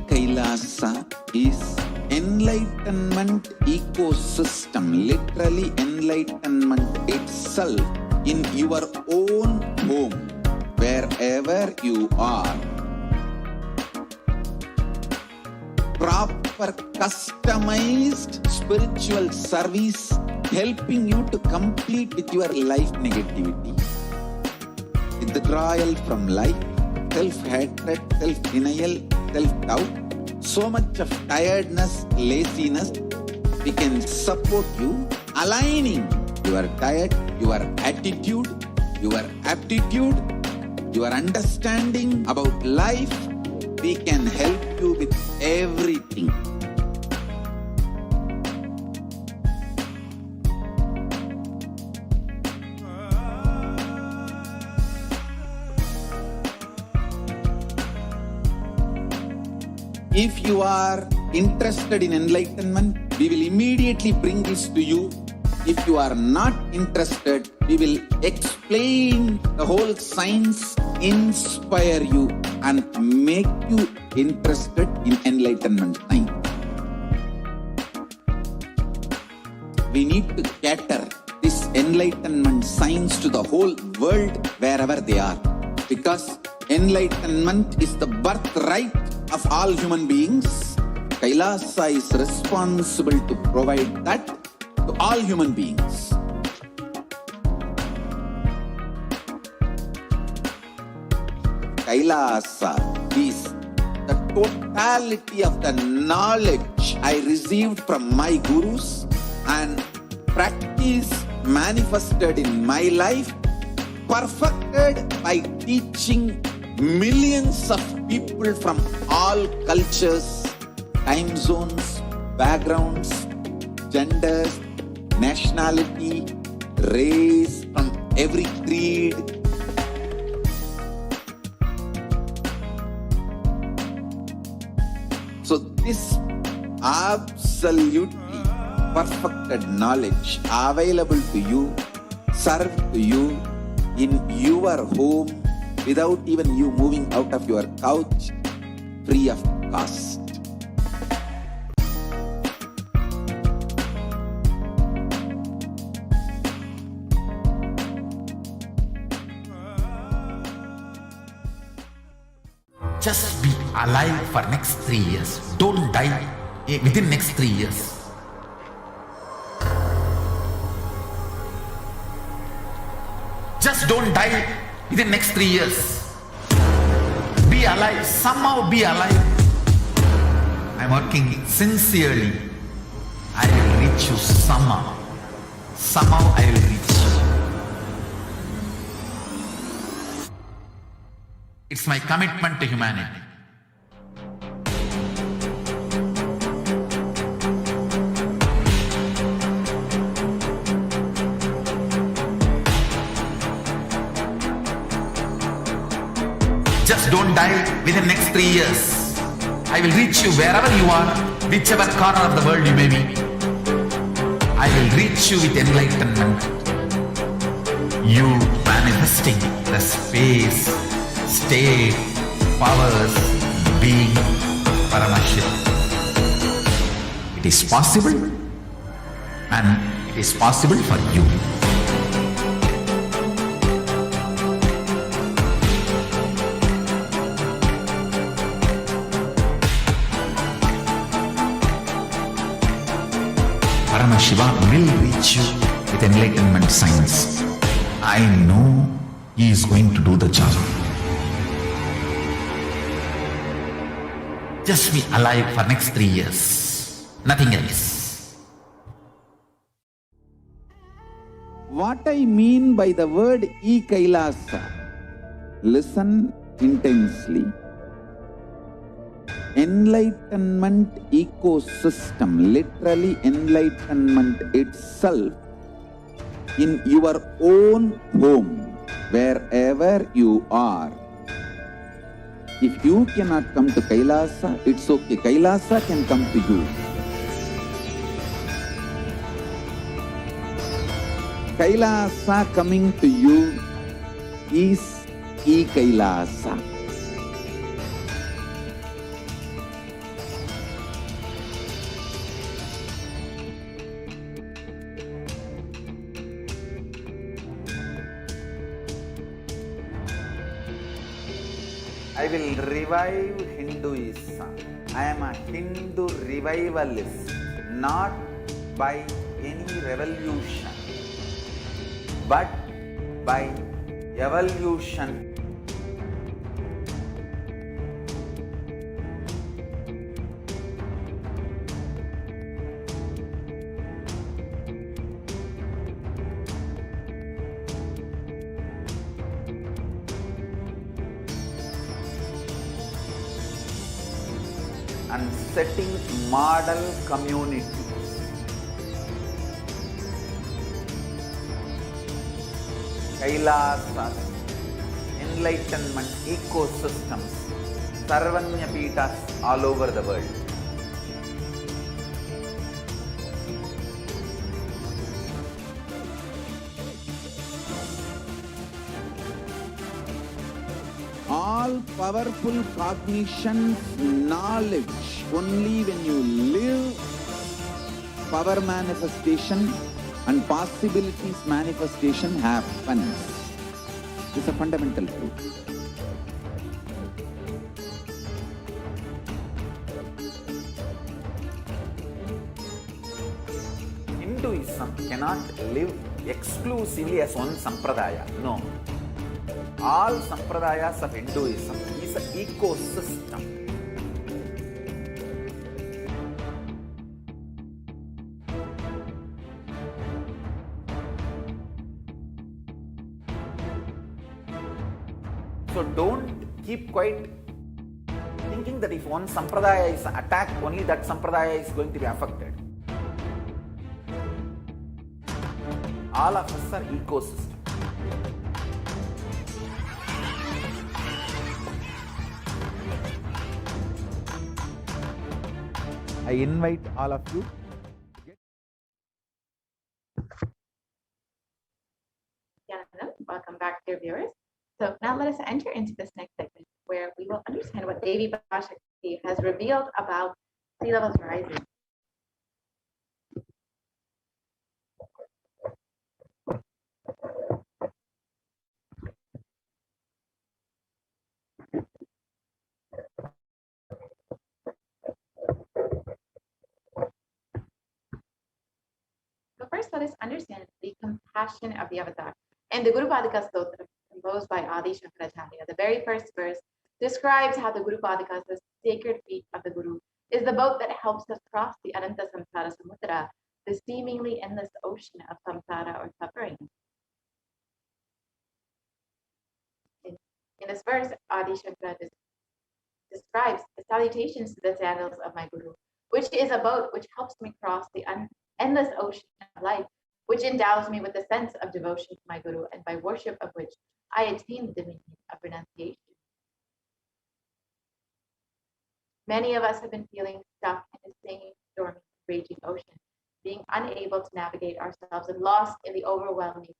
Kailasa is enlightenment ecosystem, literally enlightenment itself in your own home, wherever you are. Proper customized spiritual service helping you to complete with your life negativity. Withdrawal from life, self-hatred, self-denial, self-doubt, so much of tiredness, laziness. We can support you aligning your diet, your attitude, your aptitude, your understanding about life. We can help you with everything. If you are interested in enlightenment, we will immediately bring this to you If you are not interested, we will explain the whole science, inspire you and make you interested in enlightenment science. We need to cater this enlightenment science to the whole world wherever they are. Because enlightenment is the birthright of all human beings. Kailasa is responsible to provide that to all human beings. Kailasa is the totality of the knowledge I received from my gurus and practice manifested in my life, perfected by teaching millions of people from all cultures, time zones, backgrounds, genders, nationality, race, from every creed. So this absolutely perfected knowledge available to you, served to you in your home without even you moving out of your couch, free of cost. Just be alive for next 3 years. Don't die within next 3 years. Just don't die within next 3 years. Be alive. Somehow be alive. I'm working sincerely. I will reach you somehow. Somehow I will reach you. It's my commitment to humanity. Just don't die within next 3 years. I will reach you wherever you are, whichever corner of the world you may be. I will reach you with enlightenment. You manifesting the space, state, powers, being, Paramashivam. It is possible, and it is possible for you. Paramashivam will reach you with enlightenment science. I know he is going to do the job. Just be alive for next 3 years. Nothing else. What I mean by the word Kailasa, listen intensely. Enlightenment ecosystem, literally enlightenment itself, in your own home, wherever you are. If you cannot come to Kailasa, it's okay. Kailasa can come to you. Kailasa coming to you is Kailasa. I will revive Hinduism. I am a Hindu revivalist, not by any revolution, but by evolution. And setting model communities. Kailasas, enlightenment ecosystems, Sarvanyapitas all over the world. all powerful cognition, knowledge. Only when you live, power manifestation and possibilities manifestation happens. It's a fundamental truth. Hinduism cannot live exclusively as one sampradaya. No. All sampradayas of Hinduism is an ecosystem. So don't keep quiet thinking that if one sampradaya is attacked, only that sampradaya is going to be affected. All of us are ecosystem. I invite all of you. Welcome back, dear viewers. So now let us enter into this next segment where we will understand what Devi Parashakti has revealed about sea levels rising. So first, let us understand the compassion of the avatar. And the Guru Padika Stotra, composed by Adi Shankaracharya, the very first verse describes how the Guru Padikas, the sacred feet of the Guru, is the boat that helps us cross the Ananta Samsara Samudra, the seemingly endless ocean of samsara or suffering. In this verse, Adi Shankara describes the salutations to the sandals of my Guru, which is a boat which helps me cross the endless ocean of life, which endows me with a sense of devotion to my Guru, and by worship of which I attain the dominion of renunciation. Many of us have been feeling stuck in the same stormy, raging ocean, being unable to navigate ourselves and lost in the overwhelming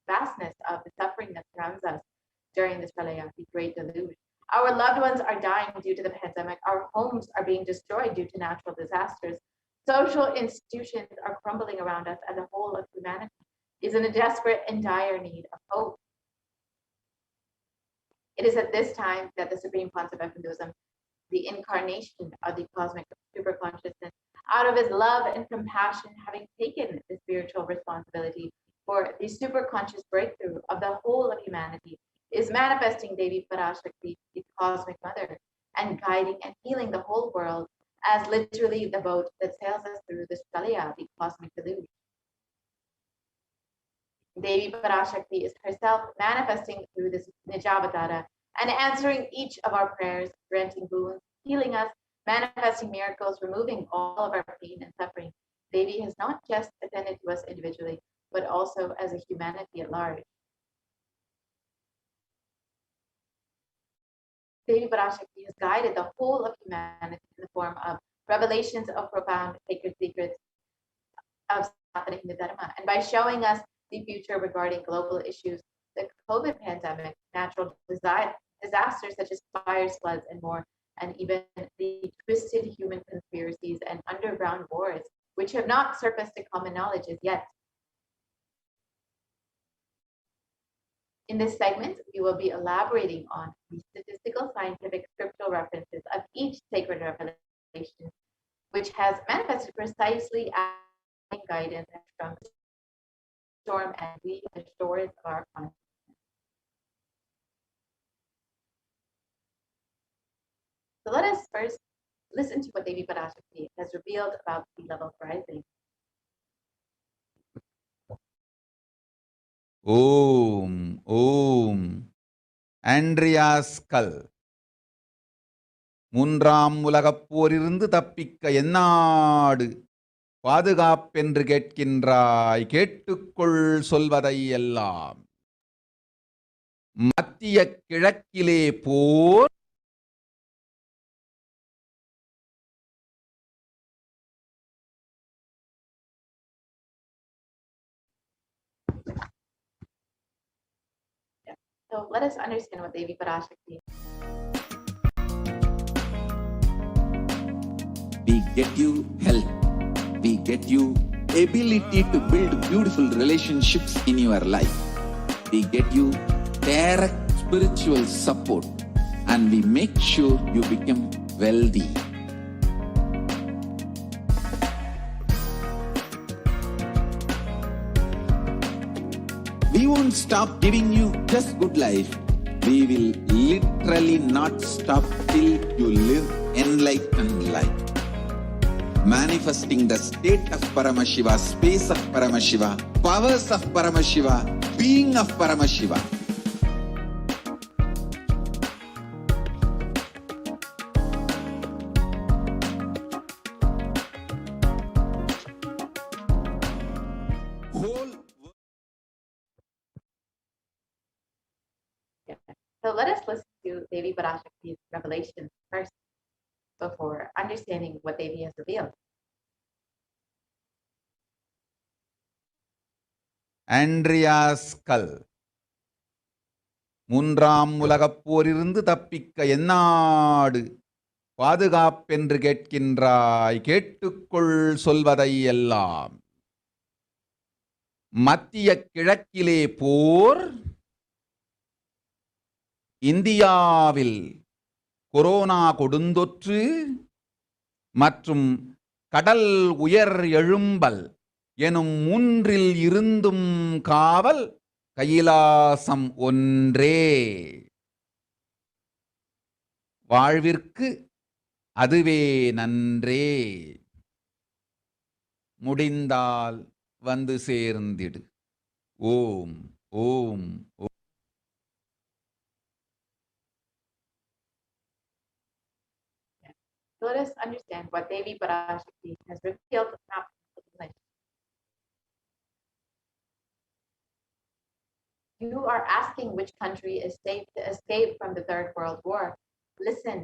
vastness of the suffering that surrounds us during this pralaya, the great deluge. Our loved ones are dying due to the pandemic. Our homes are being destroyed due to natural disasters. Social institutions are crumbling around us, and the whole of humanity is in a desperate and dire need of hope. It is at this time that the Supreme Pontiff of Hinduism, the incarnation of the cosmic superconsciousness, out of his love and compassion, having taken the spiritual responsibility for the superconscious breakthrough of the whole of humanity, is manifesting Devi Parashakti, the cosmic mother, and guiding and healing the whole world as literally the boat that sails us through this pralaya, the cosmic deluge. Devi Parashakti is herself manifesting through this Nijavatara and answering each of our prayers, granting boons, healing us, manifesting miracles, removing all of our pain and suffering. Devi has not just attended to us individually, but also as a humanity at large. Devi Parashakti has guided the whole of humanity in the form of revelations of profound sacred secrets of Sanatana Hindu Dharma, and by showing us the future regarding global issues, the COVID pandemic, natural disasters such as fires, floods, and more, and even the twisted human conspiracies and underground wars, which have not surfaced to common knowledge as yet. In this segment, we will be elaborating on the statistical, scientific, scriptural references of each sacred revelation, which has manifested precisely as guidance from the storm and we the shores of our consciousness. So let us first listen to what Devi Parashakti has revealed about sea levels rising. ஓம் Andreas கல் மூன்றாம் உலகப் போரிலிருந்து தப்பிக்க எந்நாடு பாதுகாப்பென்று கேட்கின்றாய், கேட்டுக்கொள் சொல்வதை எல்லாம். மத்திய கிழக்கிலே போர், So let us understand what Devi Parashakti We get you health. We get you ability to build beautiful relationships in your life. We get you direct spiritual support, and we make sure you become wealthy. We won't stop giving you just good life. We will literally not stop till you live enlightened life. Manifesting the state of Paramashiva, space of Paramashiva, powers of Paramashiva, being of Paramashiva. So let us listen to Devi Parashakti's revelation first before understanding what Devi has revealed. Andrea's skull. மூன்றாம் உலகப் போரிலிருந்து தப்பிக்க எந்நாடு பாதுகாப்பென்று கேட்கின்றாய், கேட்டுக்கொள் சொல்வதை எல்லாம். மத்திய கிழக்கிலே போர், இந்தியாவில் corona கொடுந்தொற்று மற்றும் கடல் உயர் எழும்பல் எனும் மூன்றில் இருந்தும் காவல் கைலாசம் ஒன்றே. வாழ்விற்கு அதுவே நன்றே. முடிந்தால் வந்து சேர்ந்திடு. ஓம் ஓம் ஓம். So let us understand what Devi Parashakti has revealed now. You are asking which country is safe to escape from the Third World War. Listen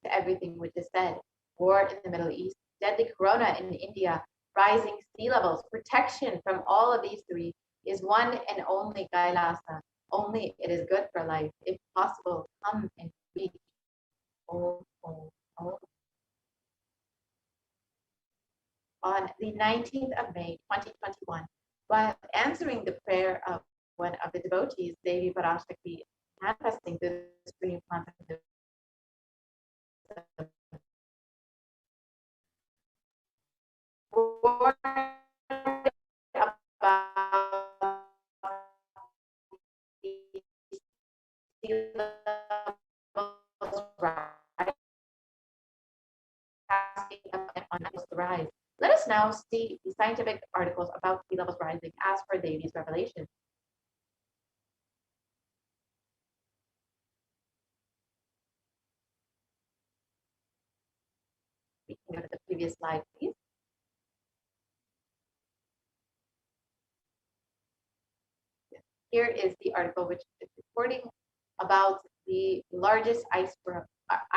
to everything which is said. War in the Middle East, deadly corona in India, rising sea levels, protection from all of these three is one and only Kailasa. Only it is good for life. If possible, come and reach. Oh, oh, oh. On the 19th of May, 2021, while answering the prayer of one of the devotees, Devi Parashakti, manifesting the Supreme Pontiff rise. Let us now see the scientific articles about sea levels rising as per Devi's revelation. We can go to the previous slide, please. Here is the article which is reporting about the largest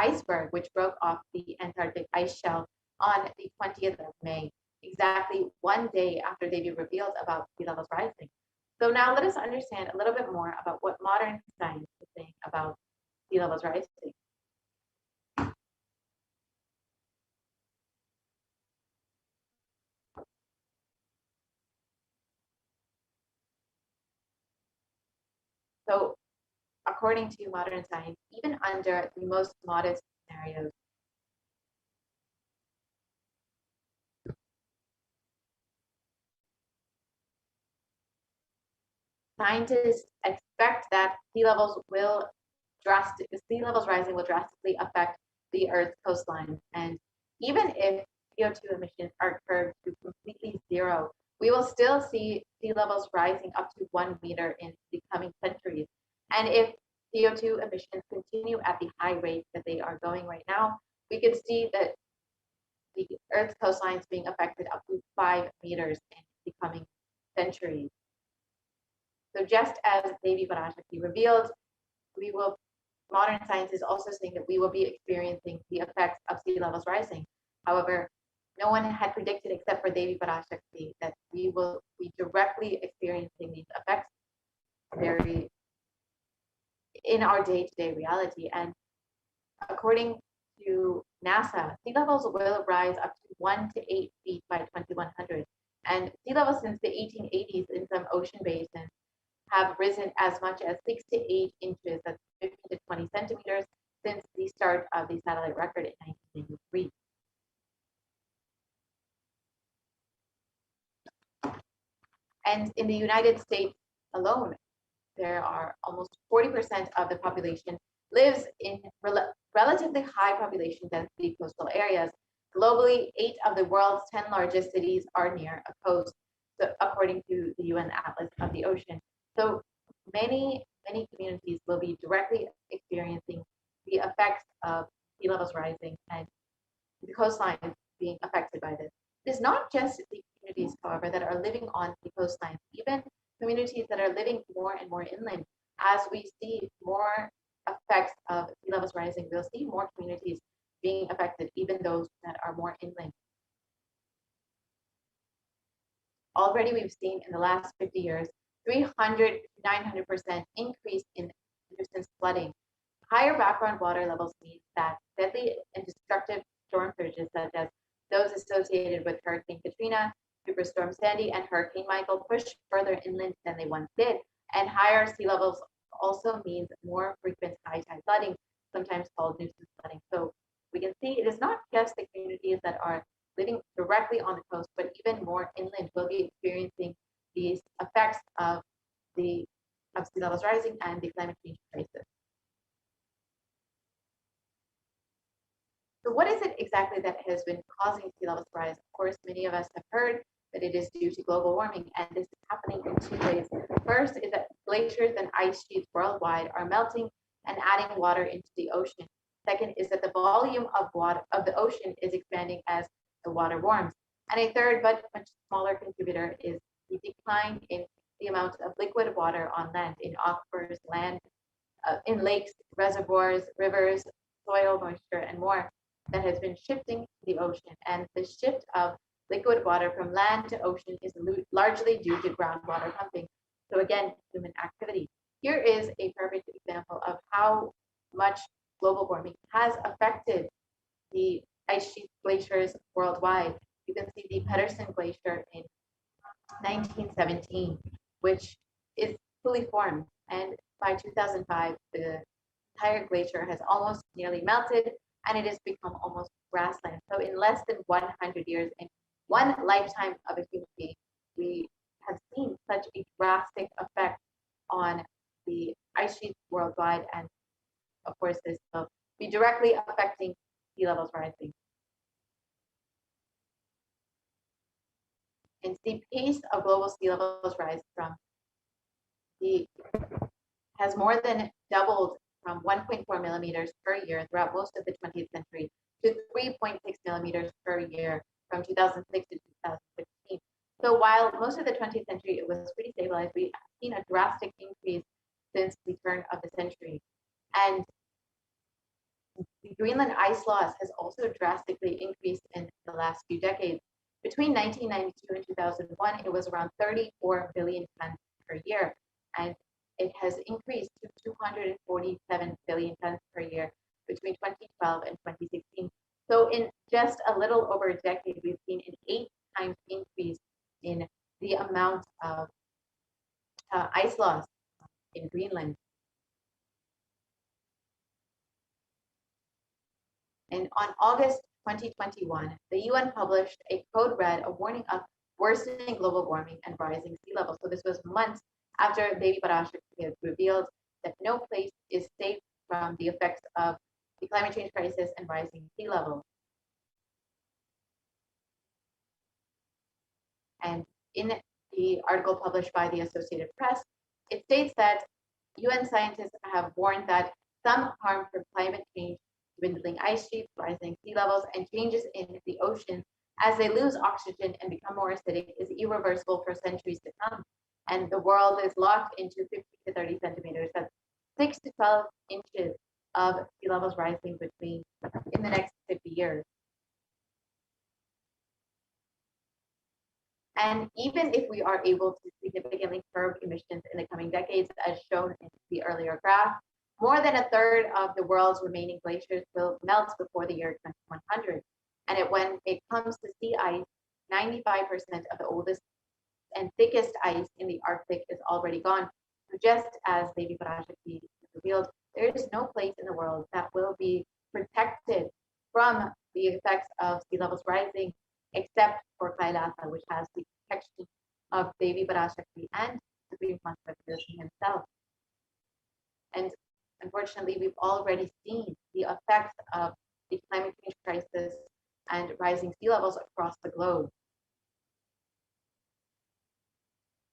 iceberg which broke off the Antarctic ice shelf on the 20th of May, exactly one day after Devi revealed about sea levels rising. So now let us understand a little bit more about what modern science is saying about sea levels rising. So according to modern science, even under the most modest scenarios, scientists expect that sea levels rising will drastically affect the Earth's coastline. And even if CO2 emissions are curbed to completely zero, we will still see sea levels rising up to 1 meter in the coming centuries. And if CO2 emissions continue at the high rate that they are going right now, we could see that the Earth's coastline is being affected up to 5 meters in the coming centuries. So just as Devi Parashakti revealed, modern science is also saying that we will be experiencing the effects of sea levels rising. However, no one had predicted except for Devi Parashakti that we will be directly experiencing these effects in our day-to-day reality. And according to to NASA, sea levels will rise up to 1 to 8 feet by 2100. And sea levels since the 1880s in some ocean basins have risen as much as 6 to 8 inches, that's 15 to 20 centimeters, since the start of the satellite record in 1983. And in the United States alone, there are almost 40% of the population lives in relatively high population density coastal areas. Globally, 8 of the world's 10 largest cities are near a coast, so according to the UN Atlas of the Ocean. So many communities will be directly experiencing the effects of sea levels rising and the coastlines being affected by this. It is not just the communities, however, that are living on the coastlines, even communities that are living more and more inland. As we see more effects of sea levels rising, we'll see more communities being affected, even those that are more inland. Already we've seen in the last 50 years, 300 to 900% increase in distance flooding. Higher background water levels mean that deadly and destructive storm surges, such as those associated with Hurricane Katrina, Superstorm Sandy, and Hurricane Michael, push further inland than they once did. And higher sea levels also means more frequent high tide flooding, sometimes called nuisance flooding. So we can see it is not just the communities that are living directly on the coast, but even more inland will be experiencing these effects of sea levels rising and the climate change crisis. So what is it exactly that has been causing sea levels to rise? Of course, many of us have heard that it is due to global warming, and this is happening in 2 ways. First is that glaciers and ice sheets worldwide are melting and adding water into the ocean. Second is that the volume of water of the ocean is expanding as the water warms. And a third, but much smaller contributor is the decline in the amount of liquid water on land, in aquifers, land, in lakes, reservoirs, rivers, soil moisture, and more, that has been shifting to the ocean. And the shift of liquid water from land to ocean is largely due to groundwater pumping. So again, human activity. Here is a perfect example of how much global warming has affected the ice sheet glaciers worldwide. You can see the Pedersen Glacier in 1917, which is fully formed. And by 2005, the entire glacier has almost nearly melted, and it has become almost grassland. So in less than 100 years, in one lifetime of a human being, we have seen such a drastic effect on the ice sheets worldwide. And of course, this will be directly affecting sea levels rising. And the pace of global sea levels rise has more than doubled from 1.4 millimeters per year throughout most of the 20th century to 3.6 millimeters per year from 2006 to 2015. So while most of the 20th century it was pretty stabilized, we have seen a drastic increase since the turn of the century. And the Greenland ice loss has also drastically increased in the last few decades. Between 1992 and 2001, it was around 34 billion tons per year, and it has increased to 247 billion tons per year between 2012 and 2016. So in just a little over a decade, we've seen an 8 times increase in the amount of ice loss in Greenland. And on August 2021, the UN published a code red, a warning of worsening global warming and rising sea levels. So this was months after Baby Parashakti had revealed that no place is safe from the effects of the climate change crisis and rising sea levels. And in the article published by the Associated Press, it states that UN scientists have warned that some harm from climate change, dwindling ice sheets, rising sea levels, and changes in the ocean as they lose oxygen and become more acidic is irreversible for centuries to come. And the world is locked into 50 to 30 centimeters. That's 6 to 12 inches of sea levels rising in the next 50 years. And even if we are able to significantly curb emissions in the coming decades, as shown in the earlier graph, More than a third of the world's remaining glaciers will melt before the year 2100. And when it comes to sea ice, 95% of the oldest and thickest ice in the Arctic is already gone. So just as Devi Parashakti revealed, there is no place in the world that will be protected from the effects of sea levels rising, except for Kailasa, which has the protection of Devi Parashakti and Supreme Pontiff of Hinduism himself. And unfortunately, we've already seen the effects of the climate change crisis and rising sea levels across the globe.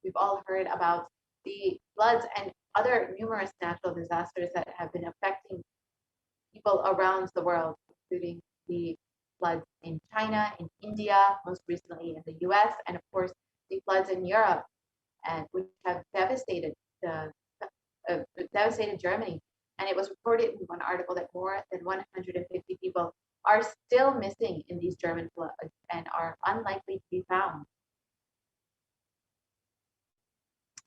We've all heard about the floods and other numerous natural disasters that have been affecting people around the world, including the floods in China, in India, most recently in the US, and of course, the floods in Europe, and which have devastated Germany. And it was reported in one article that more than 150 people are still missing in these German floods and are unlikely to be found.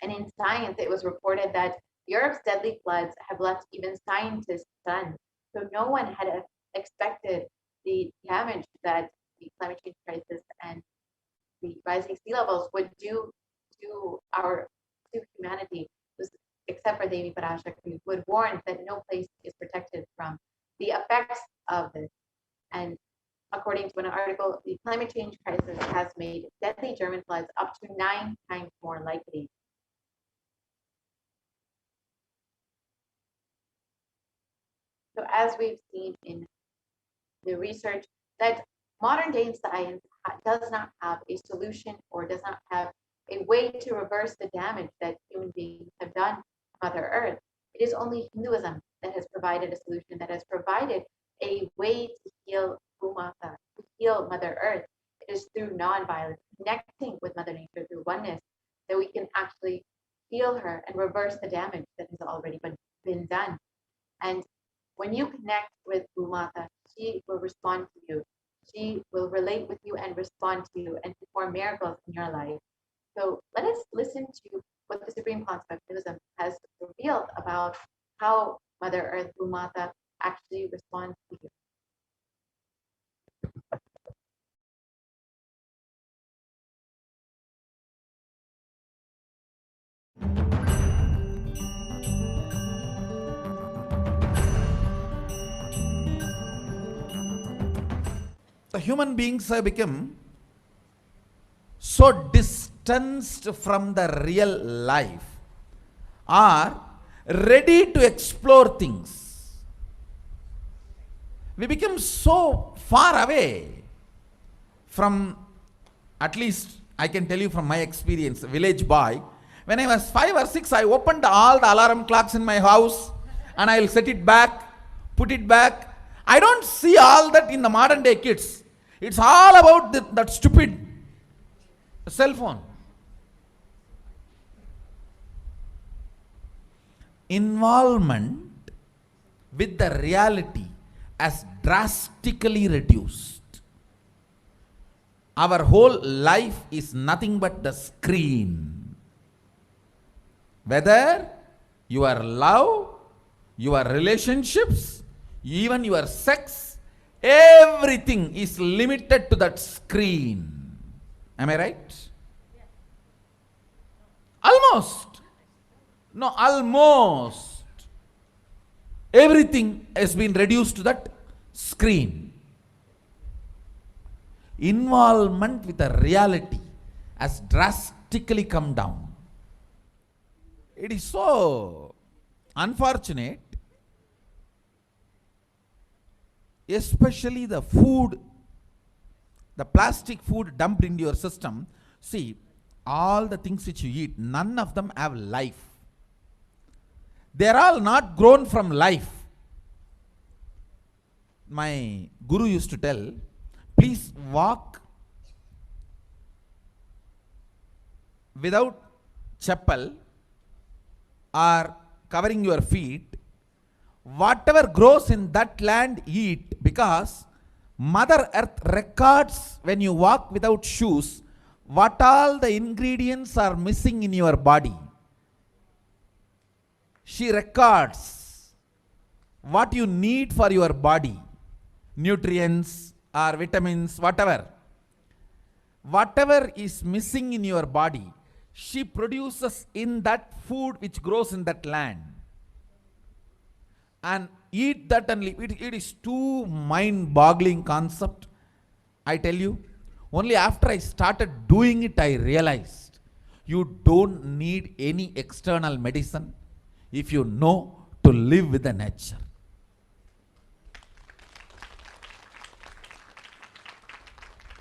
And in Science, it was reported that Europe's deadly floods have left even scientists stunned. So no one had expected the damage that the climate change crisis and the rising sea levels would do to humanity, except for Devi Parashakti, who had warned that no place is protected from the effects of this. And according to an article, the climate change crisis has made deadly German floods up to 9 times more likely. So as we've seen in the research, that modern day science does not have a solution or does not have a way to reverse the damage that human beings have done to Mother Earth. It is only Hinduism that has provided a solution, that has provided a way to heal Bhumata, to heal Mother Earth. It is through non-violence, connecting with Mother Nature through oneness, that we can actually heal her and reverse the damage that has already been done. And when you connect with Bhumata, she will respond to you. She will relate with you and respond to you and perform miracles in your life. So let us listen to what the Supreme Pontiff of Hinduism has revealed about how Mother Earth Bhumata actually responds to you. The human beings have become so distanced from the real life, are ready to explore things. We become so far away from, at least I can tell you from my experience, village boy. When I was 5 or 6, I opened all the alarm clocks in my house and I will set it back, put it back. I don't see all that in the modern day kids. It's all about that stupid cell phone. Involvement with the reality has drastically reduced. Our whole life is nothing but the screen. Whether your love, your relationships, even your sex, everything is limited to that screen. Am I right? Almost. No, almost. Everything has been reduced to that screen. Involvement with the reality has drastically come down. It is so unfortunate, especially the food, the plastic food dumped into your system. See, all the things which you eat, none of them have life. They are all not grown from life. My guru used to tell, please walk without chappal or covering your feet. Whatever grows in that land, eat, because Mother Earth records when you walk without shoes what all the ingredients are missing in your body. She records. what you need for your body, nutrients or vitamins, whatever is missing in your body, she produces in that food which grows in that land. And eat that and live. It is too mind-boggling concept. I tell you, only after I started doing it, I realized you don't need any external medicine if you know to live with the nature.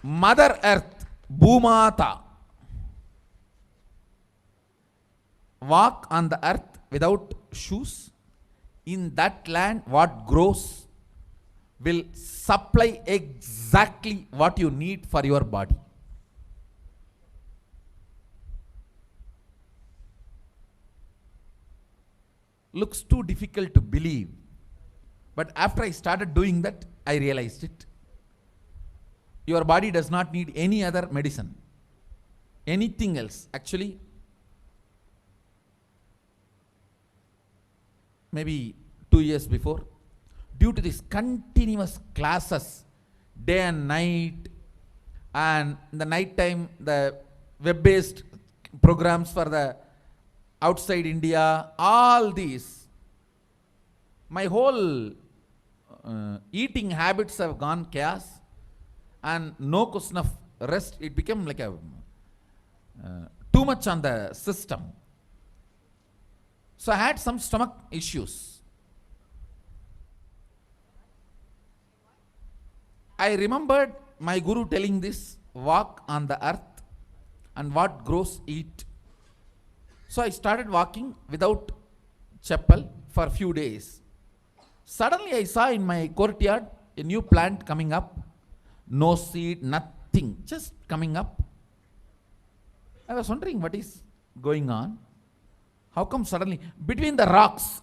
Mother Earth, Bhumata, walk on the earth without shoes. In that land, what grows will supply exactly what you need for your body. Looks too difficult to believe, but after I started doing that, I realized it. Your body does not need any other medicine, anything else. Actually, maybe 2 years before, due to this continuous classes, day and night, and in the night time, the web-based programs for the outside India, all these, my whole eating habits have gone chaos, and no question of rest. It became like a too much on the system. So I had some stomach issues. I remembered my guru telling this, walk on the earth and what grows eat. So I started walking without chappal for a few days. Suddenly I saw in my courtyard a new plant coming up. No seed, nothing, just coming up. I was wondering what is going on. How come suddenly, between the rocks,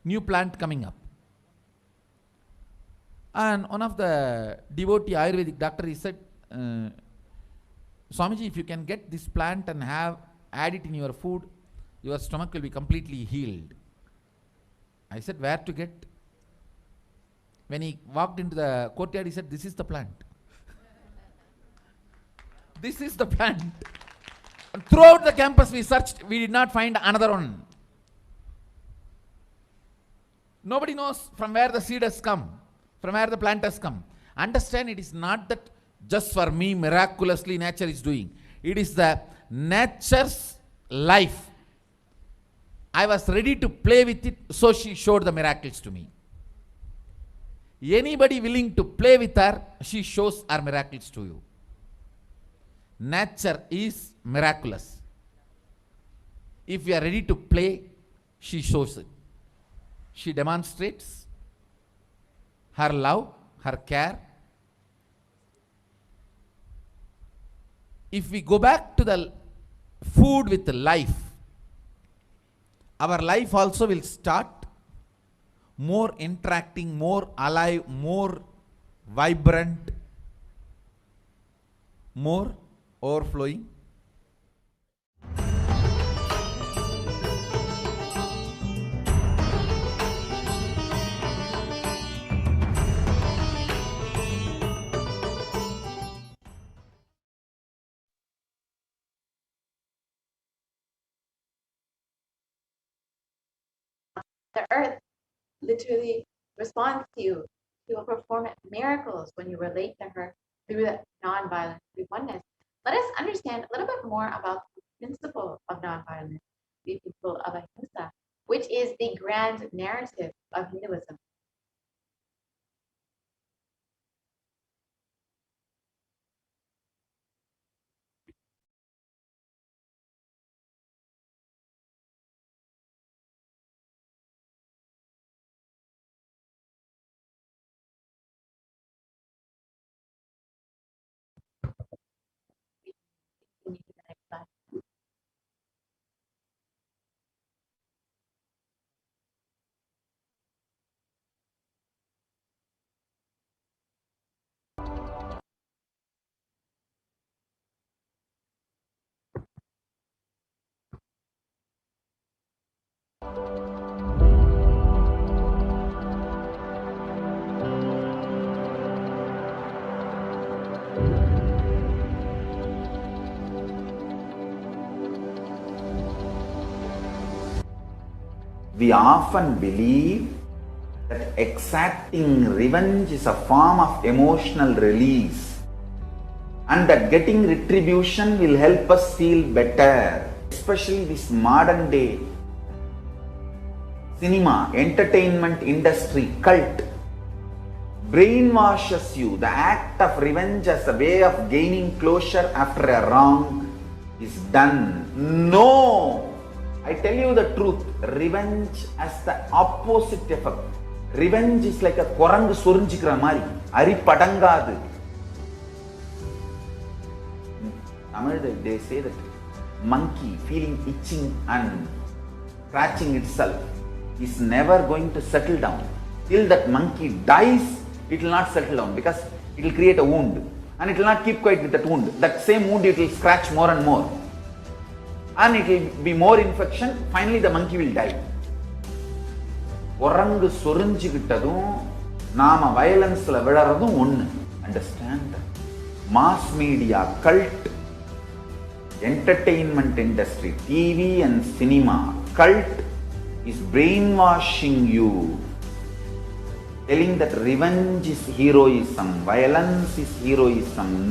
new plant coming up. And one of the devotee Ayurvedic doctor, he said, Swamiji, if you can get this plant and add it in your food, your stomach will be completely healed. I said, where to get? When he walked into the courtyard, he said, this is the plant. This is the plant. And throughout the campus we searched, we did not find another one. Nobody knows from where the seed has come, from where the plant has come. Understand, it is not that just for me miraculously nature is doing. It is the nature's life. I was ready to play with it, so she showed the miracles to me. Anybody willing to play with her, she shows her miracles to you. Nature is miraculous. If we are ready to play, she shows it. She demonstrates her love, her care. If we go back to the food with life, our life also will start more interacting, more alive, more vibrant, more overflowing. The earth literally responds to you. She will perform miracles when you relate to her through that non-violence, through oneness. Let us understand a little bit more about the principle of non-violence, the principle of ahimsa, which is the grand narrative of Hinduism. We often believe that exacting revenge is a form of emotional release and that getting retribution will help us feel better. Especially this modern day cinema, entertainment industry, cult brainwashes you. The act of revenge as a way of gaining closure after a wrong is done. No! I tell you the truth, revenge has the opposite effect. Revenge is like a korangu sorinjikra mari, ari padangadu. Tamil, they say that monkey feeling itching and scratching itself is never going to settle down. Till that monkey dies, it will not settle down because it will create a wound and it will not keep quiet with that wound. That same wound it will scratch more and more and it will be more infection. Finally the monkey will die. Orangu sorinjikittadum nama violence la vidaradum onnu. Understand? Mass media, cult, entertainment industry, TV and cinema, cult is brainwashing you, telling that revenge is heroism, violence is heroism.